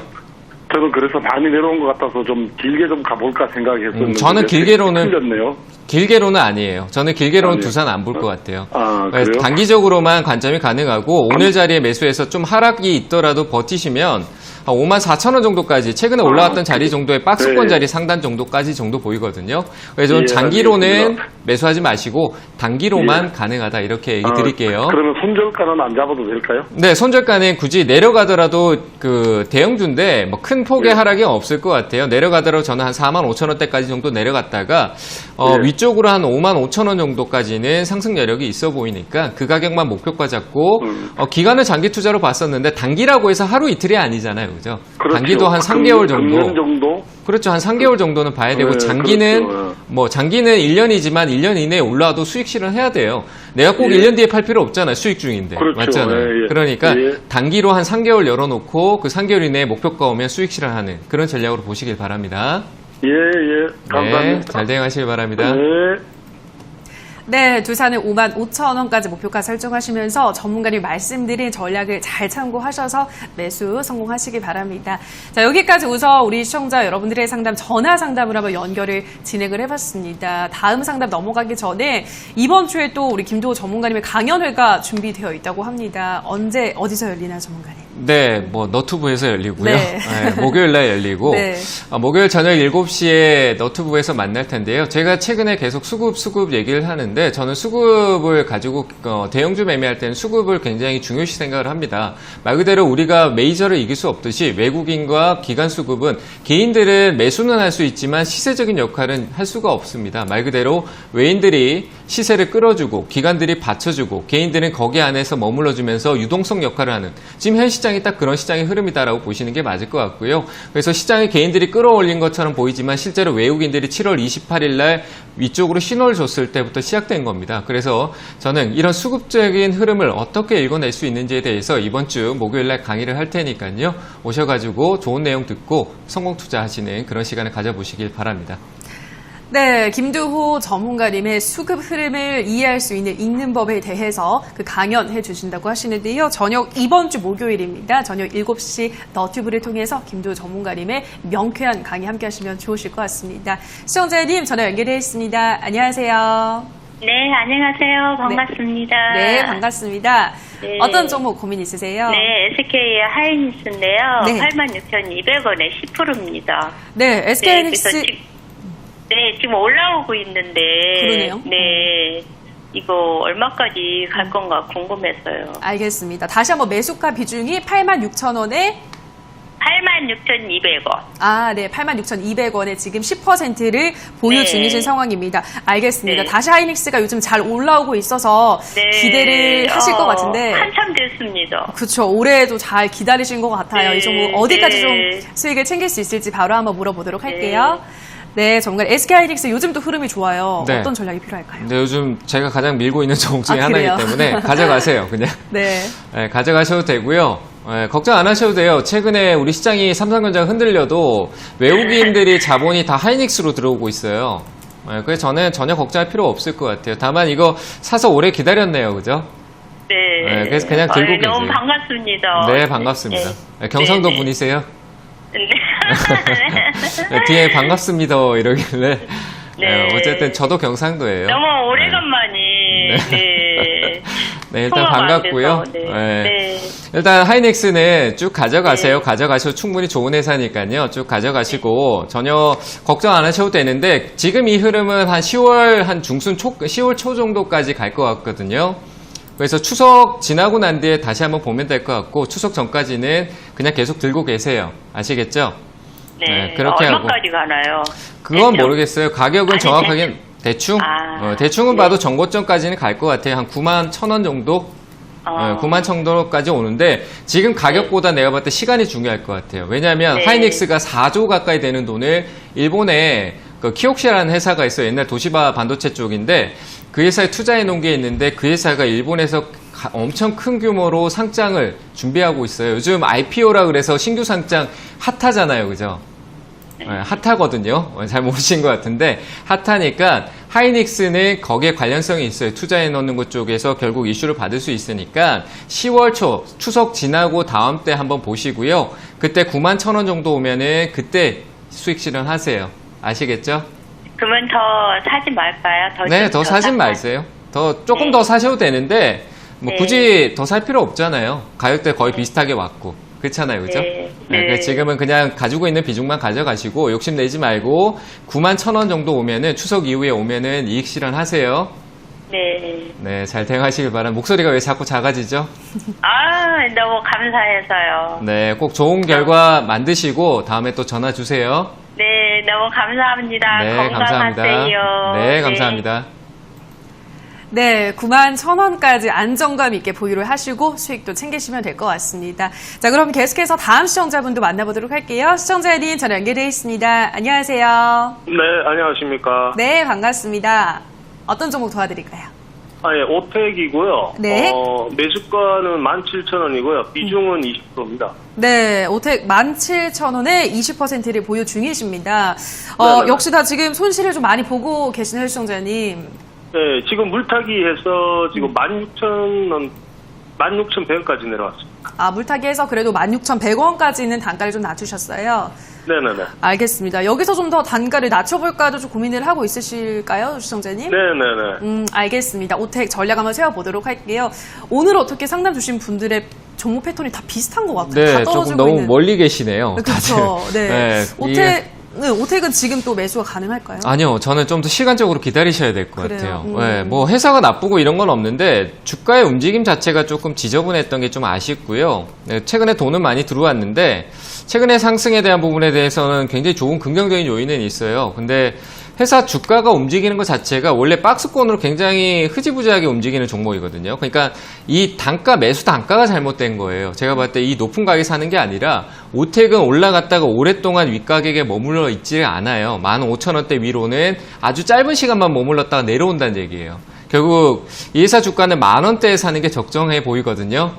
S7: 저는 그래서 많이 내려온 것 같아서 좀 길게 좀 가볼까 생각했었는데.
S2: 저는 길게로는
S7: 틀렸네요.
S2: 길게로는 아니에요. 저는 길게로는
S7: 아니에요.
S2: 두산 안 볼 것 같아요.
S7: 그래요?
S2: 단기적으로만 관점이 가능하고 오늘 자리에 매수해서 좀 하락이 있더라도 버티시면 54,000원 정도까지 최근에 올라왔던 자리 정도의 박스권
S7: 네.
S2: 자리 상단 정도까지 정도 보이거든요. 그래서
S7: 예,
S2: 장기로는
S7: 알겠습니다.
S2: 매수하지 마시고 단기로만
S7: 예.
S2: 가능하다 이렇게 얘기 드릴게요.
S7: 그러면 손절가는 안 잡아도 될까요?
S2: 네, 손절가는 굳이 내려가더라도 그 대형주인데 뭐 큰 폭의 하락이 없을 것 같아요. 내려가더라도 저는 한 45,000원대까지 정도 내려갔다가
S7: 네.
S2: 위쪽으로 한 55,000원 정도까지는 상승 여력이 있어 보이니까 그 가격만 목표가 잡고 기간을 장기 투자로 봤었는데 단기라고 해서 하루 이틀이 아니잖아요. 그죠?
S7: 그렇죠.
S2: 단기도 한 3개월 정도.
S7: 금년 정도?
S2: 그렇죠. 한 3개월 정도는 봐야 되고
S7: 네,
S2: 장기는
S7: 그렇죠.
S2: 뭐 장기는 1년이지만 1년 이내에 올라와도 수익 실현해야 돼요. 내가 꼭
S7: 예.
S2: 1년 뒤에 팔 필요 없잖아요. 수익 중인데.
S7: 그렇죠.
S2: 맞잖아요.
S7: 예, 예.
S2: 그러니까
S7: 예.
S2: 단기로 한 3개월 열어놓고 그 3개월 이내에 목표가 오면 수익 실현하는 그런 전략으로 보시길 바랍니다.
S7: 예, 예. 감사합니다.
S2: 네, 잘 대응하시길 바랍니다.
S7: 네.
S1: 네, 두산은 55,000원까지 목표가 설정하시면서 전문가님 말씀드린 전략을 잘 참고하셔서 매수 성공하시기 바랍니다. 자, 여기까지 우선 우리 시청자 여러분들의 상담 전화 상담으로 한번 연결을 진행을 해봤습니다. 다음 상담 넘어가기 전에 이번 주에 또 우리 김도호 전문가님의 강연회가 준비되어 있다고 합니다. 언제 어디서 열리나요, 전문가님?
S2: 네, 뭐 너튜브에서 열리고요.
S1: 네.
S2: 네, 목요일 날 열리고
S1: 네.
S2: 목요일 저녁 7시에 너튜브에서 만날 텐데요. 제가 최근에 계속 수급 얘기를 하는데 저는 수급을 가지고 대형주 매매할 때는 수급을 굉장히 중요시 생각을 합니다. 말 그대로 우리가 메이저를 이길 수 없듯이 외국인과 기관 수급은 개인들은 매수는 할 수 있지만 시세적인 역할은 할 수가 없습니다. 말 그대로 외인들이 시세를 끌어주고 기관들이 받쳐주고 개인들은 거기 안에서 머물러주면서 유동성 역할을 하는 지금 현 시장이 딱 그런 시장의 흐름이다라고 보시는 게 맞을 것 같고요. 그래서 시장에 개인들이 끌어올린 것처럼 보이지만 실제로 외국인들이 7월 28일 날 위쪽으로 신호를 줬을 때부터 시작된 겁니다. 그래서 저는 이런 수급적인 흐름을 어떻게 읽어낼 수 있는지에 대해서 이번 주 목요일 날 강의를 할 테니까요. 오셔가지고 좋은 내용 듣고 성공 투자하시는 그런 시간을 가져보시길 바랍니다.
S1: 네, 김두호 전문가님의 수급 흐름을 이해할 수 있는 읽는 법에 대해서 그 강연해 주신다고 하시는데요. 이번 주 목요일입니다. 저녁 7시 너튜브를 통해서 김두호 전문가님의 명쾌한 강의 함께 하시면 좋으실 것 같습니다. 시청자님 전화 연결해 있습니다. 안녕하세요.
S8: 네, 안녕하세요. 반갑습니다.
S1: 네, 반갑습니다.
S8: 네.
S1: 어떤 종목 고민 있으세요?
S8: 네, SK 하이닉스인데요.
S1: 네.
S8: 86,200원에 10%입니다.
S1: 네, SK하이닉스.
S8: 네, 지금 올라오고 있는데.
S1: 그러네요.
S8: 네. 이거 얼마까지 갈 건가 궁금했어요.
S1: 알겠습니다. 다시 한번 매수가 비중이 86,000원에
S8: 86,200원.
S1: 아, 네. 86,200원에 지금 10%를 보유
S8: 네.
S1: 중이신 상황입니다. 알겠습니다.
S8: 네.
S1: 다시 하이닉스가 요즘 잘 올라오고 있어서
S8: 네.
S1: 기대를 하실 것 같은데.
S8: 한참 됐습니다.
S1: 그렇죠. 올해도 잘 기다리신 것 같아요.
S8: 네.
S1: 이 종목 어디까지
S8: 네.
S1: 좀 수익을 챙길 수 있을지 바로 한번 물어보도록 할게요. 네, 정말 SK하이닉스 요즘도 흐름이 좋아요.
S2: 네.
S1: 어떤 전략이 필요할까요?
S2: 근데 요즘 제가 가장 밀고 있는 종목 중에
S1: 아,
S2: 하나이기
S1: 그래요?
S2: 때문에 가져가세요, 그냥.
S1: 네.
S2: 네, 가져가셔도 되고요. 걱정 안 하셔도 돼요. 최근에 우리 시장이 삼성전자가 흔들려도 외국인들이 자본이 다 하이닉스로 들어오고 있어요. 그래서 저는 전혀 걱정할 필요 없을 것 같아요. 다만 이거 사서 오래 기다렸네요, 그죠?
S8: 네.
S2: 그래서 그냥 들고 계세요.
S8: 너무 반갑습니다.
S2: 네, 반갑습니다. 경상도
S8: 네.
S2: 분이세요?
S8: 네.
S2: 네, 뒤에 반갑습니다 이러길래
S8: 네.
S2: 어쨌든 저도 경상도예요.
S8: 너무 오래간만이. 네.
S2: 네, 일단
S8: 통화가 안
S2: 반갑고요.
S8: 돼서, 네.
S2: 네.
S8: 네.
S2: 일단 하이닉스는 쭉 가져가세요. 가져가셔도 충분히 좋은 회사니까요. 쭉 가져가시고 전혀 걱정 안 하셔도 되는데 지금 이 흐름은 한 10월 한 중순 10월 초 정도까지 갈 것 같거든요. 그래서 추석 지나고 난 뒤에 다시 한번 보면 될 것 같고 추석 전까지는 그냥 계속 들고 계세요. 아시겠죠?
S8: 네.
S2: 그렇게 하고.
S8: 얼마까지 가나요?
S2: 그건
S8: 대충?
S2: 모르겠어요. 가격은
S8: 아니,
S2: 정확하게 대충? 대충은 봐도 정고점까지는 갈 것 같아요. 한 91,000원 정도? 91,000원까지 오는데 지금 가격보다 내가 봤을 때 시간이 중요할 것 같아요. 왜냐하면
S8: 네.
S2: 하이닉스가 4조 가까이 되는 돈을 일본에 그 키옥시라는 회사가 있어요. 옛날 도시바 반도체 쪽인데 그 회사에 투자해 놓은 게 있는데 그 회사가 일본에서 엄청 큰 규모로 상장을 준비하고 있어요. 요즘 IPO라 그래서 신규 상장 핫하잖아요. 그죠? 핫하거든요. 잘 모르신 것 같은데 핫하니까 하이닉스는 거기에 관련성이 있어요. 투자해 놓는 것 쪽에서 결국 이슈를 받을 수 있으니까 10월 초 추석 지나고 다음 때 한번 보시고요. 그때 91,000원 정도 오면은 그때 수익 실현하세요. 아시겠죠?
S8: 그러면 더 사지 말까요?
S2: 네, 더 사진 마세요. 조금 더 사셔도 되는데 뭐 굳이 더 살 필요 없잖아요. 가격대 거의 비슷하게 왔고. 그렇잖아요. 그죠?
S8: 네.
S2: 그래서 지금은 그냥 가지고 있는 비중만 가져가시고 욕심내지 말고 91,000원 정도 오면은 추석 이후에 오면은 이익 실현하세요.
S8: 네.
S2: 네, 잘 대응하시길 바랍니다. 목소리가 왜 자꾸 작아지죠?
S8: 너무 감사해서요.
S2: 네, 꼭 좋은 결과 만드시고 다음에 또 전화 주세요.
S8: 네, 너무 감사합니다.
S2: 네,
S8: 건강하세요.
S2: 감사합니다. 네, 감사합니다.
S1: 네, 91,000원까지 안정감 있게 보유를 하시고 수익도 챙기시면 될 것 같습니다. 자, 그럼 계속해서 다음 시청자분도 만나보도록 할게요. 시청자님 전화 연결되어 있습니다. 안녕하세요.
S7: 네, 안녕하십니까.
S1: 네, 반갑습니다. 어떤 종목 도와드릴까요?
S7: 예, 오텍이고요.
S1: 네.
S7: 매수가는 17,000원이고요. 비중은 20%입니다.
S1: 네, 오텍 17,000원에 20%를 보유 중이십니다.
S7: 네네.
S1: 역시 다 지금 손실을 좀 많이 보고 계시네요, 시청자님.
S7: 네, 지금 물타기 해서 지금 16,100원까지 내려왔습니다.
S1: 아, 물타기 해서 그래도 16,100원까지는 단가를 좀 낮추셨어요.
S7: 네네네.
S1: 알겠습니다. 여기서 좀 더 단가를 낮춰볼까도 좀 고민을 하고 있으실까요, 시청자님?
S7: 네네네.
S1: 알겠습니다. 오택 전략 한번 세워보도록 할게요. 오늘 어떻게 상담 주신 분들의 종목 패턴이 다 비슷한 것 같아요. 다
S2: 네,
S1: 떨어지고
S2: 조금 너무
S1: 있는.
S2: 멀리 계시네요.
S1: 그렇죠.
S2: 다들.
S1: 네.
S2: 이게-
S1: 오택은 지금 또 매수가 가능할까요?
S2: 아니요, 저는 좀 더 시간적으로 기다리셔야 될 것
S1: 그래요?
S2: 같아요. 네, 뭐 회사가 나쁘고 이런 건 없는데 주가의 움직임 자체가 조금 지저분했던 게 좀 아쉽고요. 네, 최근에 돈은 많이 들어왔는데 최근에 상승에 대한 부분에 대해서는 굉장히 좋은 긍정적인 요인은 있어요. 근데 회사 주가가 움직이는 것 자체가 원래 박스권으로 굉장히 흐지부지하게 움직이는 종목이거든요. 그러니까 이 단가, 매수 단가가 잘못된 거예요. 제가 봤을 때 이 높은 가격에 사는 게 아니라 오택은 올라갔다가 오랫동안 윗가격에 머물러 있지 않아요. 15,000원대 위로는 아주 짧은 시간만 머물렀다가 내려온다는 얘기예요. 결국 이 회사 주가는 10,000원대에 사는 게 적정해 보이거든요.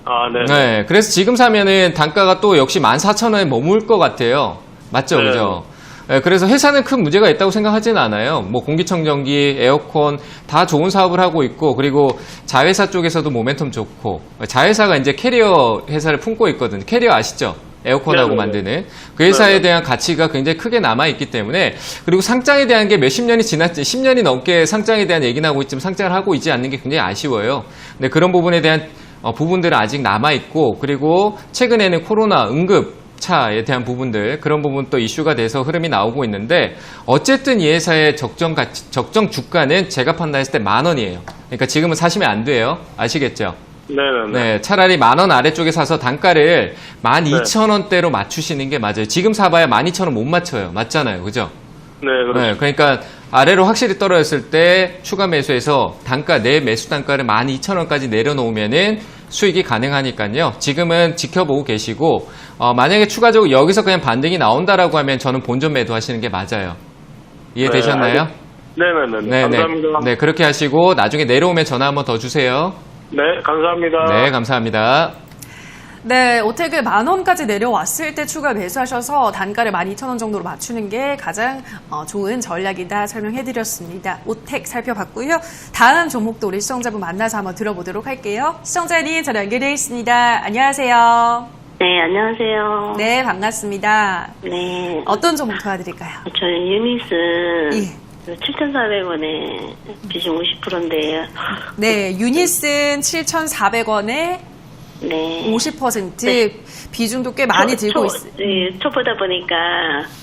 S7: 아, 네.
S2: 네, 그래서 지금 사면은 단가가 또 역시 14,000원에 머물 것 같아요. 맞죠,
S7: 네.
S2: 그죠? 네, 그래서 회사는 큰 문제가 있다고 생각하지는 않아요. 뭐 공기청정기, 에어컨 다 좋은 사업을 하고 있고, 그리고 자회사 쪽에서도 모멘텀 좋고, 자회사가 이제 캐리어 회사를 품고 있거든요. 캐리어 아시죠? 에어컨하고
S7: 네네.
S2: 만드는 그 회사에
S7: 네네.
S2: 대한 가치가 굉장히 크게 남아있기 때문에, 그리고 상장에 대한 게 몇십 년이 지났지, 10년이 넘게 상장에 대한 얘기 나오고 있지만 상장을 하고 있지 않는 게 굉장히 아쉬워요. 근데 그런 부분에 대한 부분들은 아직 남아있고, 그리고 최근에는 코로나 응급차에 대한 부분들, 그런 부분 또 이슈가 돼서 흐름이 나오고 있는데, 어쨌든 이 회사의 적정 주가는 제가 판단했을 때 10,000원이에요. 그러니까 지금은 사시면 안 돼요. 아시겠죠?
S7: 네네네.
S2: 네, 차라리 10,000원 아래쪽에 사서 단가를 12,000원대로 맞추시는 게 맞아요. 지금 사봐야 12,000원 못 맞춰요. 맞잖아요. 그죠?
S7: 네, 그렇죠.
S2: 네, 그러니까 아래로 확실히 떨어졌을 때 추가 매수해서 단가, 내 매수 단가를 12,000원까지 내려놓으면은 수익이 가능하니까요. 지금은 지켜보고 계시고, 만약에 추가적으로 여기서 그냥 반등이 나온다라고 하면 저는 본전 매도하시는 게 맞아요. 이해되셨나요?
S7: 네네네. 감사합니다.
S2: 네, 그렇게 하시고 나중에 내려오면 전화 한번 더 주세요.
S7: 네, 감사합니다.
S2: 네, 감사합니다.
S1: 네, 오택을 10,000원까지 내려왔을 때 추가 매수하셔서 단가를 12,000원 정도로 맞추는 게 가장 좋은 전략이다 설명해드렸습니다. 오택 살펴봤고요. 다음 종목도 우리 시청자분 만나서 한번 들어보도록 할게요. 시청자님 전화 연결되어 있습니다. 안녕하세요.
S8: 네, 안녕하세요.
S1: 네, 반갑습니다.
S8: 네.
S1: 어떤 종목 도와드릴까요?
S8: 저는 유니스
S1: 예.
S8: 7,400원에 비중 50%인데요.
S1: 네, 유니슨 7,400원에
S8: 네.
S1: 50% 비중도 꽤 많이 들고 있어요.
S8: 초보다 보니까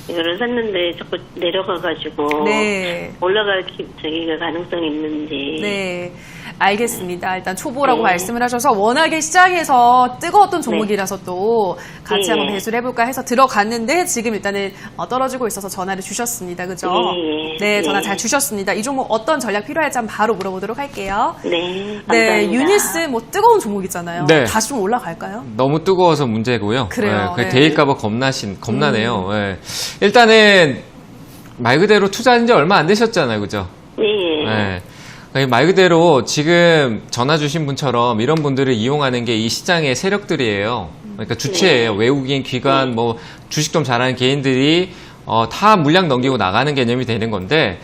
S8: 이거를 샀는데 자꾸 내려가가지고
S1: 네.
S8: 올라갈 저기가 가능성이 있는지.
S1: 네, 알겠습니다. 일단 초보라고
S8: 네.
S1: 말씀을 하셔서 워낙에 시장에서 뜨거웠던 종목이라서 또 같이
S8: 네.
S1: 한번 배수를 해볼까 해서 들어갔는데 지금 일단은 떨어지고 있어서 전화를 주셨습니다. 그죠?
S8: 네.
S1: 네, 전화
S8: 네.
S1: 잘 주셨습니다. 이 종목 어떤 전략 필요할지 한번 바로 물어보도록 할게요.
S8: 네. 감사합니다.
S1: 네, 유니스 뭐 뜨거운 종목이잖아요.
S2: 네.
S1: 다시 좀 올라갈까요?
S2: 너무 뜨거워서 문제고요.
S1: 그래요.
S2: 네,
S1: 네.
S2: 데일까봐 겁나네요. 네. 일단은 말 그대로 투자한 지 얼마 안 되셨잖아요. 그죠?
S8: 네.
S2: 네. 말 그대로 지금 전화 주신 분처럼 이런 분들을 이용하는 게 이 시장의 세력들이에요. 그러니까 주체예요. 외국인, 기관, 뭐 주식 좀 잘하는 개인들이 다 물량 넘기고 나가는 개념이 되는 건데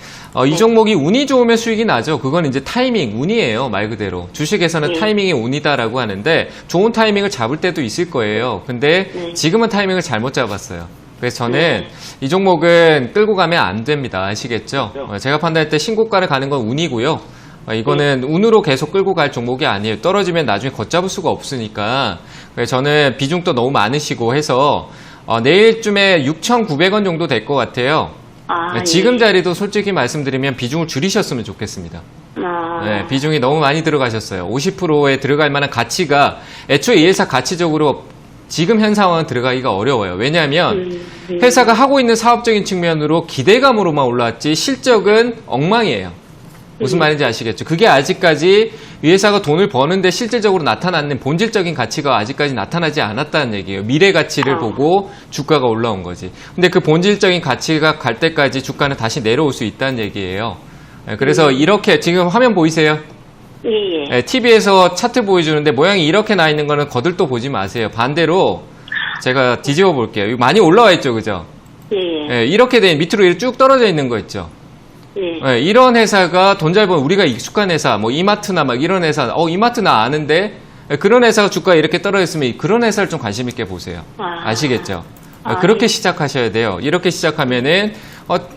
S2: 이 종목이 운이 좋으면 수익이 나죠. 그건 이제 타이밍, 운이에요. 말 그대로. 주식에서는 타이밍이 운이다라고 하는데 좋은 타이밍을 잡을 때도 있을 거예요. 근데 지금은 타이밍을 잘못 잡았어요. 그래서 저는 이 종목은 끌고 가면 안 됩니다. 아시겠죠? 제가 판단할 때 신고가를 가는 건 운이고요. 이거는 운으로 계속 끌고 갈 종목이 아니에요. 떨어지면 나중에 걷잡을 수가 없으니까. 그래서 저는 비중도 너무 많으시고 해서 내일쯤에 6,900원 정도 될 것 같아요. 지금 자리도 솔직히 말씀드리면 비중을 줄이셨으면 좋겠습니다. 네, 비중이 너무 많이 들어가셨어요. 50%에 들어갈 만한 가치가 애초에 이 회사 가치적으로 지금 현 상황은 들어가기가 어려워요. 왜냐하면 회사가 하고 있는 사업적인 측면으로 기대감으로만 올라왔지 실적은 엉망이에요. 무슨 말인지 아시겠죠? 그게 아직까지 이 회사가 돈을 버는데 실질적으로 나타나는 본질적인 가치가 아직까지 나타나지 않았다는 얘기예요. 미래 가치를 보고 주가가 올라온 거지. 근데 그 본질적인 가치가 갈 때까지 주가는 다시 내려올 수 있다는 얘기예요. 그래서 이렇게 지금 화면 보이세요?
S8: 예.
S2: TV에서 차트 보여주는데 모양이 이렇게 나 있는 거는 거들떠 보지 마세요. 반대로 제가 뒤집어 볼게요. 많이 올라와 있죠, 그죠?
S8: 예.
S2: 이렇게 된 밑으로 쭉 떨어져 있는 거 있죠?
S8: 예.
S2: 이런 회사가 돈 잘 버는 우리가 익숙한 회사, 뭐 이마트나 막 이런 회사, 이마트 나 아는데 그런 회사가 주가가 이렇게 떨어졌으면 그런 회사를 좀 관심 있게 보세요. 아시겠죠? 그렇게
S8: 예.
S2: 시작하셔야 돼요. 이렇게 시작하면은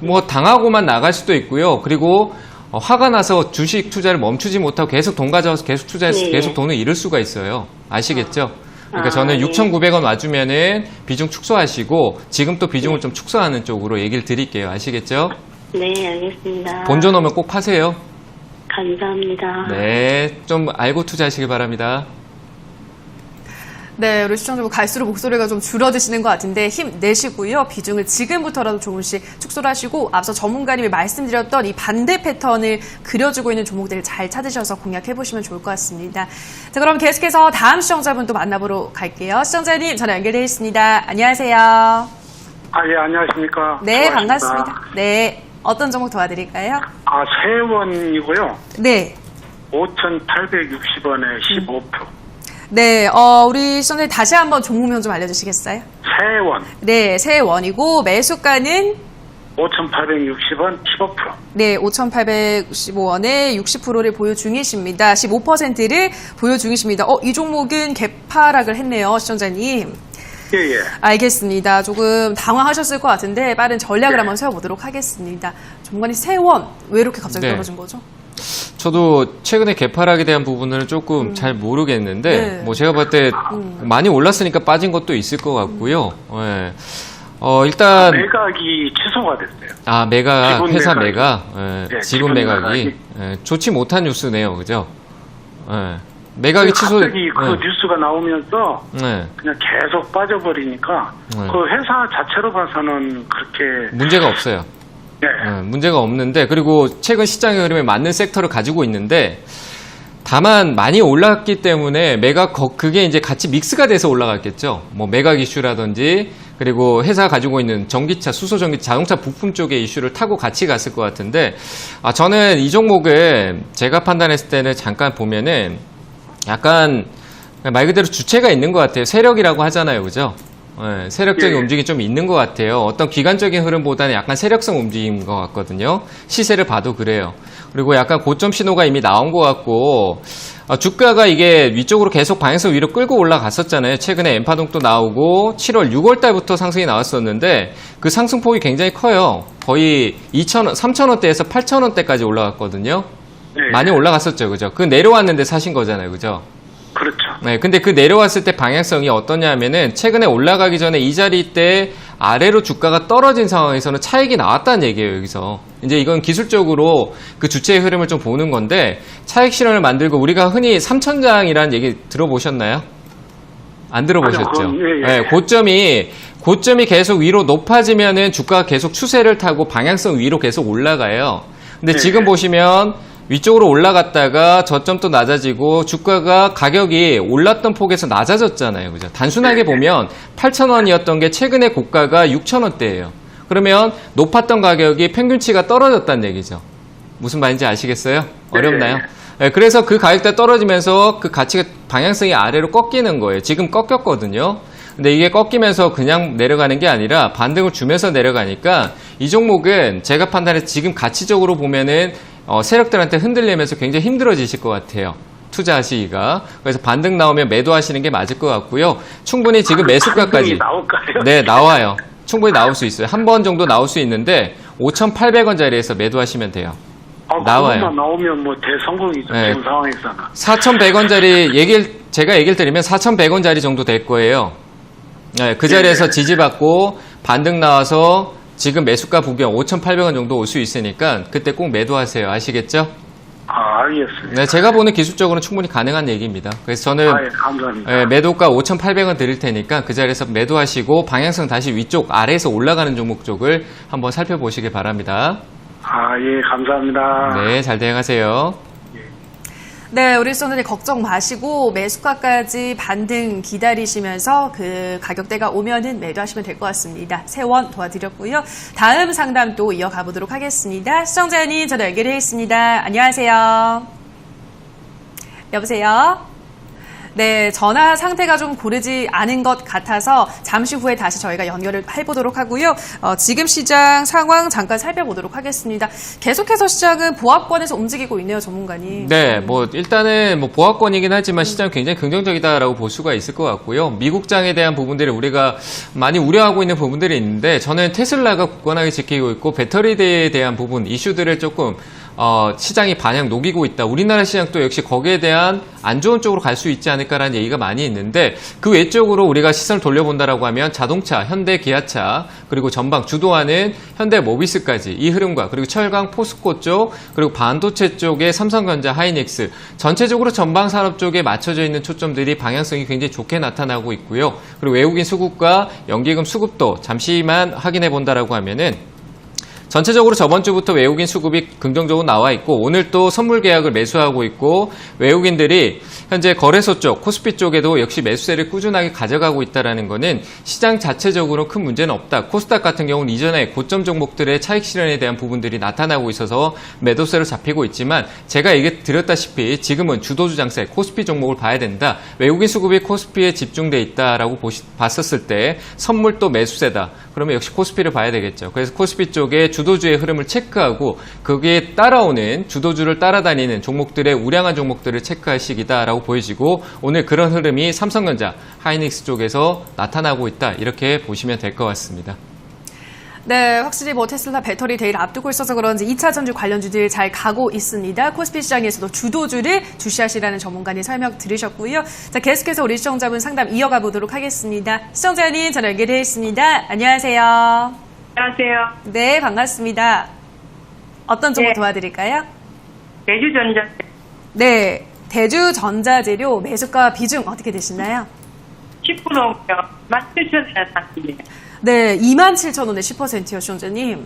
S2: 뭐 당하고만 나갈 수도 있고요. 그리고 화가 나서 주식 투자를 멈추지 못하고 계속 돈 가져와서 계속 투자해서
S8: 네.
S2: 계속 돈을 잃을 수가 있어요. 아시겠죠? 그러니까 저는
S8: 예.
S2: 6,900원 와주면은 비중 축소하시고 지금 또 비중을 좀 축소하는 쪽으로 얘기를 드릴게요. 아시겠죠?
S8: 네, 알겠습니다.
S2: 본전 오면 꼭 파세요.
S8: 감사합니다.
S2: 네, 좀 알고 투자하시길 바랍니다.
S1: 네, 우리 시청자분 갈수록 목소리가 좀 줄어드시는 것 같은데 힘내시고요. 비중을 지금부터라도 조금씩 축소를 하시고 앞서 전문가님이 말씀드렸던 이 반대 패턴을 그려주고 있는 종목들을 잘 찾으셔서 공략해보시면 좋을 것 같습니다. 자, 그럼 계속해서 다음 시청자분 또 만나보러 갈게요. 시청자님 전화 연결되어 있습니다. 안녕하세요.
S6: 예, 안녕하십니까.
S1: 네,
S6: 수고하십니다.
S1: 반갑습니다. 네, 어떤 종목 도와드릴까요?
S6: 세원이고요.
S1: 네.
S6: 5,860원에 15%.
S1: 네, 우리 시청자님 다시 한번 종목명 좀 알려주시겠어요?
S6: 세원.
S1: 네, 세원이고 매수가는
S6: 5,860원 15%.
S1: 네, 5,865원에 60%를 보유 중이십니다. 15%를 보유 중이십니다. 이 종목은 개파락을 했네요, 시청자님.
S6: 예.
S1: 알겠습니다. 조금 당황하셨을 것 같은데 빠른 전략을
S6: 네.
S1: 한번 세워보도록 하겠습니다. 전문가님 세원 왜 이렇게 갑자기
S2: 네.
S1: 떨어진 거죠?
S2: 저도 최근에 개파락에 대한 부분을 조금 잘 모르겠는데
S1: 네.
S2: 뭐 제가 볼 때 많이 올랐으니까 빠진 것도 있을 것 같고요. 예. 일단
S6: 매각이 취소가 됐어요.
S2: 매각
S6: 지분
S2: 회사
S6: 매각이.
S2: 매각
S6: 네,
S2: 지분
S6: 지분
S2: 매각이 좋지 못한 뉴스네요, 그죠? 매각이 취소.
S6: 갑자기 그 뉴스가 나오면서
S2: 네.
S6: 그냥 계속 빠져버리니까
S2: 네.
S6: 그 회사 자체로 봐서는 그렇게
S2: 문제가 없어요. 문제가 없는데 그리고 최근 시장의 흐름에 맞는 섹터를 가지고 있는데 다만 많이 올랐기 때문에 매각 그게 이제 같이 믹스가 돼서 올라갔겠죠. 뭐 매각 이슈라든지 그리고 회사가 가지고 있는 전기차, 수소전기차, 자동차 부품 쪽의 이슈를 타고 같이 갔을 것 같은데 저는 이 종목은 제가 판단했을 때는 잠깐 보면은 약간 말 그대로 주체가 있는 것 같아요. 세력이라고 하잖아요, 그죠? 세력적인 움직임이 좀 있는 것 같아요. 어떤 기관적인 흐름보다는 약간 세력성 움직임인 것 같거든요. 시세를 봐도 그래요. 그리고 약간 고점 신호가 이미 나온 것 같고 주가가 이게 위쪽으로 계속 방향성 위로 끌고 올라갔었잖아요. 최근에 엔파동도 나오고 7월, 6월 달부터 상승이 나왔었는데 그 상승폭이 굉장히 커요. 거의 2,000원, 3,000원대에서 8,000원대까지 올라갔거든요. 많이 올라갔었죠, 그죠? 그 내려왔는데 사신 거잖아요, 그죠?
S6: 그렇죠.
S2: 네, 근데 그 내려왔을 때 방향성이 어떠냐면은 최근에 올라가기 전에 이 자리 때 아래로 주가가 떨어진 상황에서는 차익이 나왔다는 얘기예요, 여기서. 이제 이건 기술적으로 그 주체의 흐름을 좀 보는 건데 차익 실현을 만들고 우리가 흔히 3천장이라는 얘기 들어보셨나요? 안 들어보셨죠?
S6: 아니요, 예.
S2: 고점이 계속 위로 높아지면은 주가가 계속 추세를 타고 방향성 위로 계속 올라가요. 근데 지금 보시면 위쪽으로 올라갔다가 저점 또 낮아지고 주가가 가격이 올랐던 폭에서 낮아졌잖아요. 그죠? 단순하게 보면 8,000원이었던 게 최근에 고가가 6,000원대예요. 그러면 높았던 가격이 평균치가 떨어졌다는 얘기죠. 무슨 말인지 아시겠어요? 어렵나요? 네, 그래서 그 가격대 떨어지면서 그 가치가 방향성이 아래로 꺾이는 거예요. 지금 꺾였거든요. 근데 이게 꺾이면서 그냥 내려가는 게 아니라 반등을 주면서 내려가니까 이 종목은 제가 판단해서 지금 가치적으로 보면은 세력들한테 흔들리면서 굉장히 힘들어지실 것 같아요. 투자하시기가. 그래서 반등 나오면 매도하시는 게 맞을 것 같고요. 충분히 지금 매수가까지.
S6: 나올까요?
S2: 네, 나와요. 충분히 나올 수 있어요. 한 번 정도 나올 수 있는데 5,800원짜리에서 매도하시면 돼요. 나와요.
S6: 그것만 나오면 뭐 대성공이죠.
S2: 네.
S6: 지금 상황에서는.
S2: 4,100원짜리 제가 얘기를 드리면 4,100원짜리 정도 될 거예요. 네, 그 자리에서 지지받고 반등 나와서 지금 매수가 부경 5,800원 정도 올 수 있으니까 그때 꼭 매도하세요. 아시겠죠?
S6: 알겠습니다.
S2: 네, 제가 보는 기술적으로는 충분히 가능한 얘기입니다. 그래서 저는
S6: 감사합니다.
S2: 매도가 5,800원 드릴 테니까 그 자리에서 매도하시고 방향성 다시 위쪽 아래에서 올라가는 종목 쪽을 한번 살펴보시길 바랍니다.
S6: 감사합니다.
S2: 네, 잘 대응하세요.
S1: 네, 우리 시청자님 걱정 마시고 매수가까지 반등 기다리시면서 그 가격대가 오면은 매도하시면 될 것 같습니다. 세원 도와드렸고요. 다음 상담 또 이어가 보도록 하겠습니다. 시청자님 전화 연결해 있습니다. 안녕하세요. 여보세요? 네, 전화 상태가 좀 고르지 않은 것 같아서 잠시 후에 다시 저희가 연결을 해보도록 하고요. 지금 시장 상황 잠깐 살펴보도록 하겠습니다. 계속해서 시장은 보합권에서 움직이고 있네요, 전문가님.
S2: 네, 일단은 보합권이긴 하지만 시장은 굉장히 긍정적이다라고 볼 수가 있을 것 같고요. 미국장에 대한 부분들이 우리가 많이 우려하고 있는 부분들이 있는데 저는 테슬라가 굳건하게 지키고 있고 배터리에 대한 부분, 이슈들을 조금 시장이 반향 녹이고 있다. 우리나라 시장도 역시 거기에 대한 안 좋은 쪽으로 갈 수 있지 않을까라는 얘기가 많이 있는데 그 외적으로 우리가 시선을 돌려본다라고 하면 자동차, 현대 기아차 그리고 전방 주도하는 현대 모비스까지 이 흐름과 그리고 철강 포스코 쪽 그리고 반도체 쪽의 삼성전자, 하이닉스 전체적으로 전방 산업 쪽에 맞춰져 있는 초점들이 방향성이 굉장히 좋게 나타나고 있고요. 그리고 외국인 수급과 연기금 수급도 잠시만 확인해 본다라고 하면은 전체적으로 저번 주부터 외국인 수급이 긍정적으로 나와 있고 오늘 또 선물 계약을 매수하고 있고 외국인들이 현재 거래소 쪽, 코스피 쪽에도 역시 매수세를 꾸준하게 가져가고 있다는 것은 시장 자체적으로 큰 문제는 없다. 코스닥 같은 경우는 이전에 고점 종목들의 차익 실현에 대한 부분들이 나타나고 있어서 매도세로 잡히고 있지만 제가 얘기 드렸다시피 지금은 주도주 장세, 코스피 종목을 봐야 된다. 외국인 수급이 코스피에 집중돼 있다라고 봤었을 때 선물 또 매수세다. 그러면 역시 코스피를 봐야 되겠죠. 그래서 코스피 쪽에 주도주의 흐름을 체크하고 거기에 따라오는 주도주를 따라다니는 종목들의 우량한 종목들을 체크할 시기다라고 보여지고 오늘 그런 흐름이 삼성전자, 하이닉스 쪽에서 나타나고 있다. 이렇게 보시면 될 것 같습니다.
S1: 네, 확실히 테슬라 배터리 데이를 앞두고 있어서 그런지 2차 전지 관련주들 잘 가고 있습니다. 코스피 시장에서도 주도주를 주시하시라는 전문가님 설명 들으셨고요. 자, 계속해서 우리 시청자분 상담 이어가 보도록 하겠습니다. 시청자님 전화 연결되어 있습니다. 안녕하세요.
S3: 안녕하세요.
S1: 네, 반갑습니다. 어떤 정보 도와드릴까요?
S3: 대주전자
S1: 네, 대주전자재료 매수가 비중 어떻게 되시나요?
S3: 10%요. 17,000원에 샀습니다.
S1: 네, 27,000원에 10%요, 시청자님.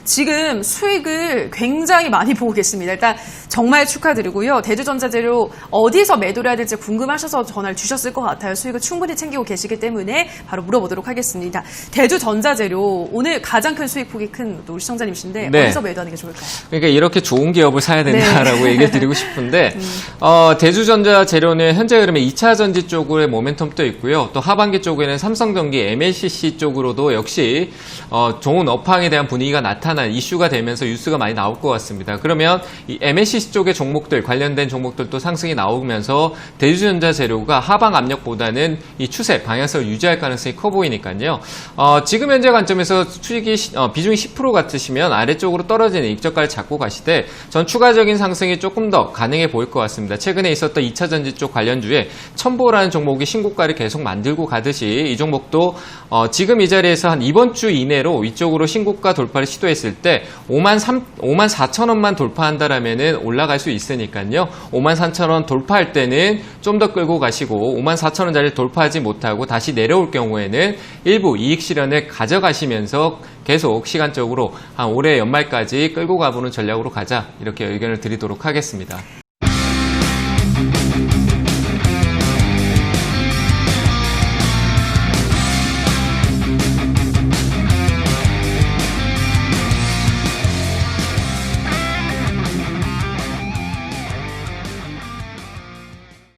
S1: 지금 수익을 굉장히 많이 보고 계십니다. 일단 정말 축하드리고요. 대주전자재료 어디서 매도를 해야 될지 궁금하셔서 전화를 주셨을 것 같아요. 수익을 충분히 챙기고 계시기 때문에 바로 물어보도록 하겠습니다. 대주전자재료 오늘 가장 큰 수익폭이 큰 우리 시청자님이신데
S2: 네.
S1: 어디서 매도하는 게 좋을까요?
S2: 그러니까 이렇게 좋은 기업을 사야 된다라고
S1: 네.
S2: 얘기를 드리고 싶은데 대주전자재료는 현재 흐름에 2차 전지 쪽의 모멘텀도 있고요. 또 하반기 쪽에는 삼성전기, MLCC 쪽으로도 역시 좋은 업황에 대한 분위기가 나타난 이슈가 되면서 뉴스가 많이 나올 것 같습니다. 그러면 이 MLCC 쪽의 종목들 관련된 종목들도 상승이 나오면서 대주전자재료가 하방 압력보다는 이 추세 방향성을 유지할 가능성이 커 보이니까요. 지금 현재 관점에서 수익이 비중이 10% 같으시면 아래쪽으로 떨어지는 익저가를 잡고 가시되 전 추가적인 상승이 조금 더 가능해 보일 것 같습니다. 최근에 있었던 2차 전지 쪽 관련주에 첨보라는 종목이 신고가를 계속 만들고 가듯이 이 종목도 지금 이 자리에서 한 이번 주 이내로 위쪽으로 신고가 돌파를 시도했을 때 54,000원만 돌파한다라면은 올라갈 수 있으니까요. 54,000원 돌파할 때는 좀 더 끌고 가시고 54,000원짜리 돌파하지 못하고 다시 내려올 경우에는 일부 이익 실현을 가져가시면서 계속 시간적으로 한 올해 연말까지 끌고 가보는 전략으로 가자 이렇게 의견을 드리도록 하겠습니다.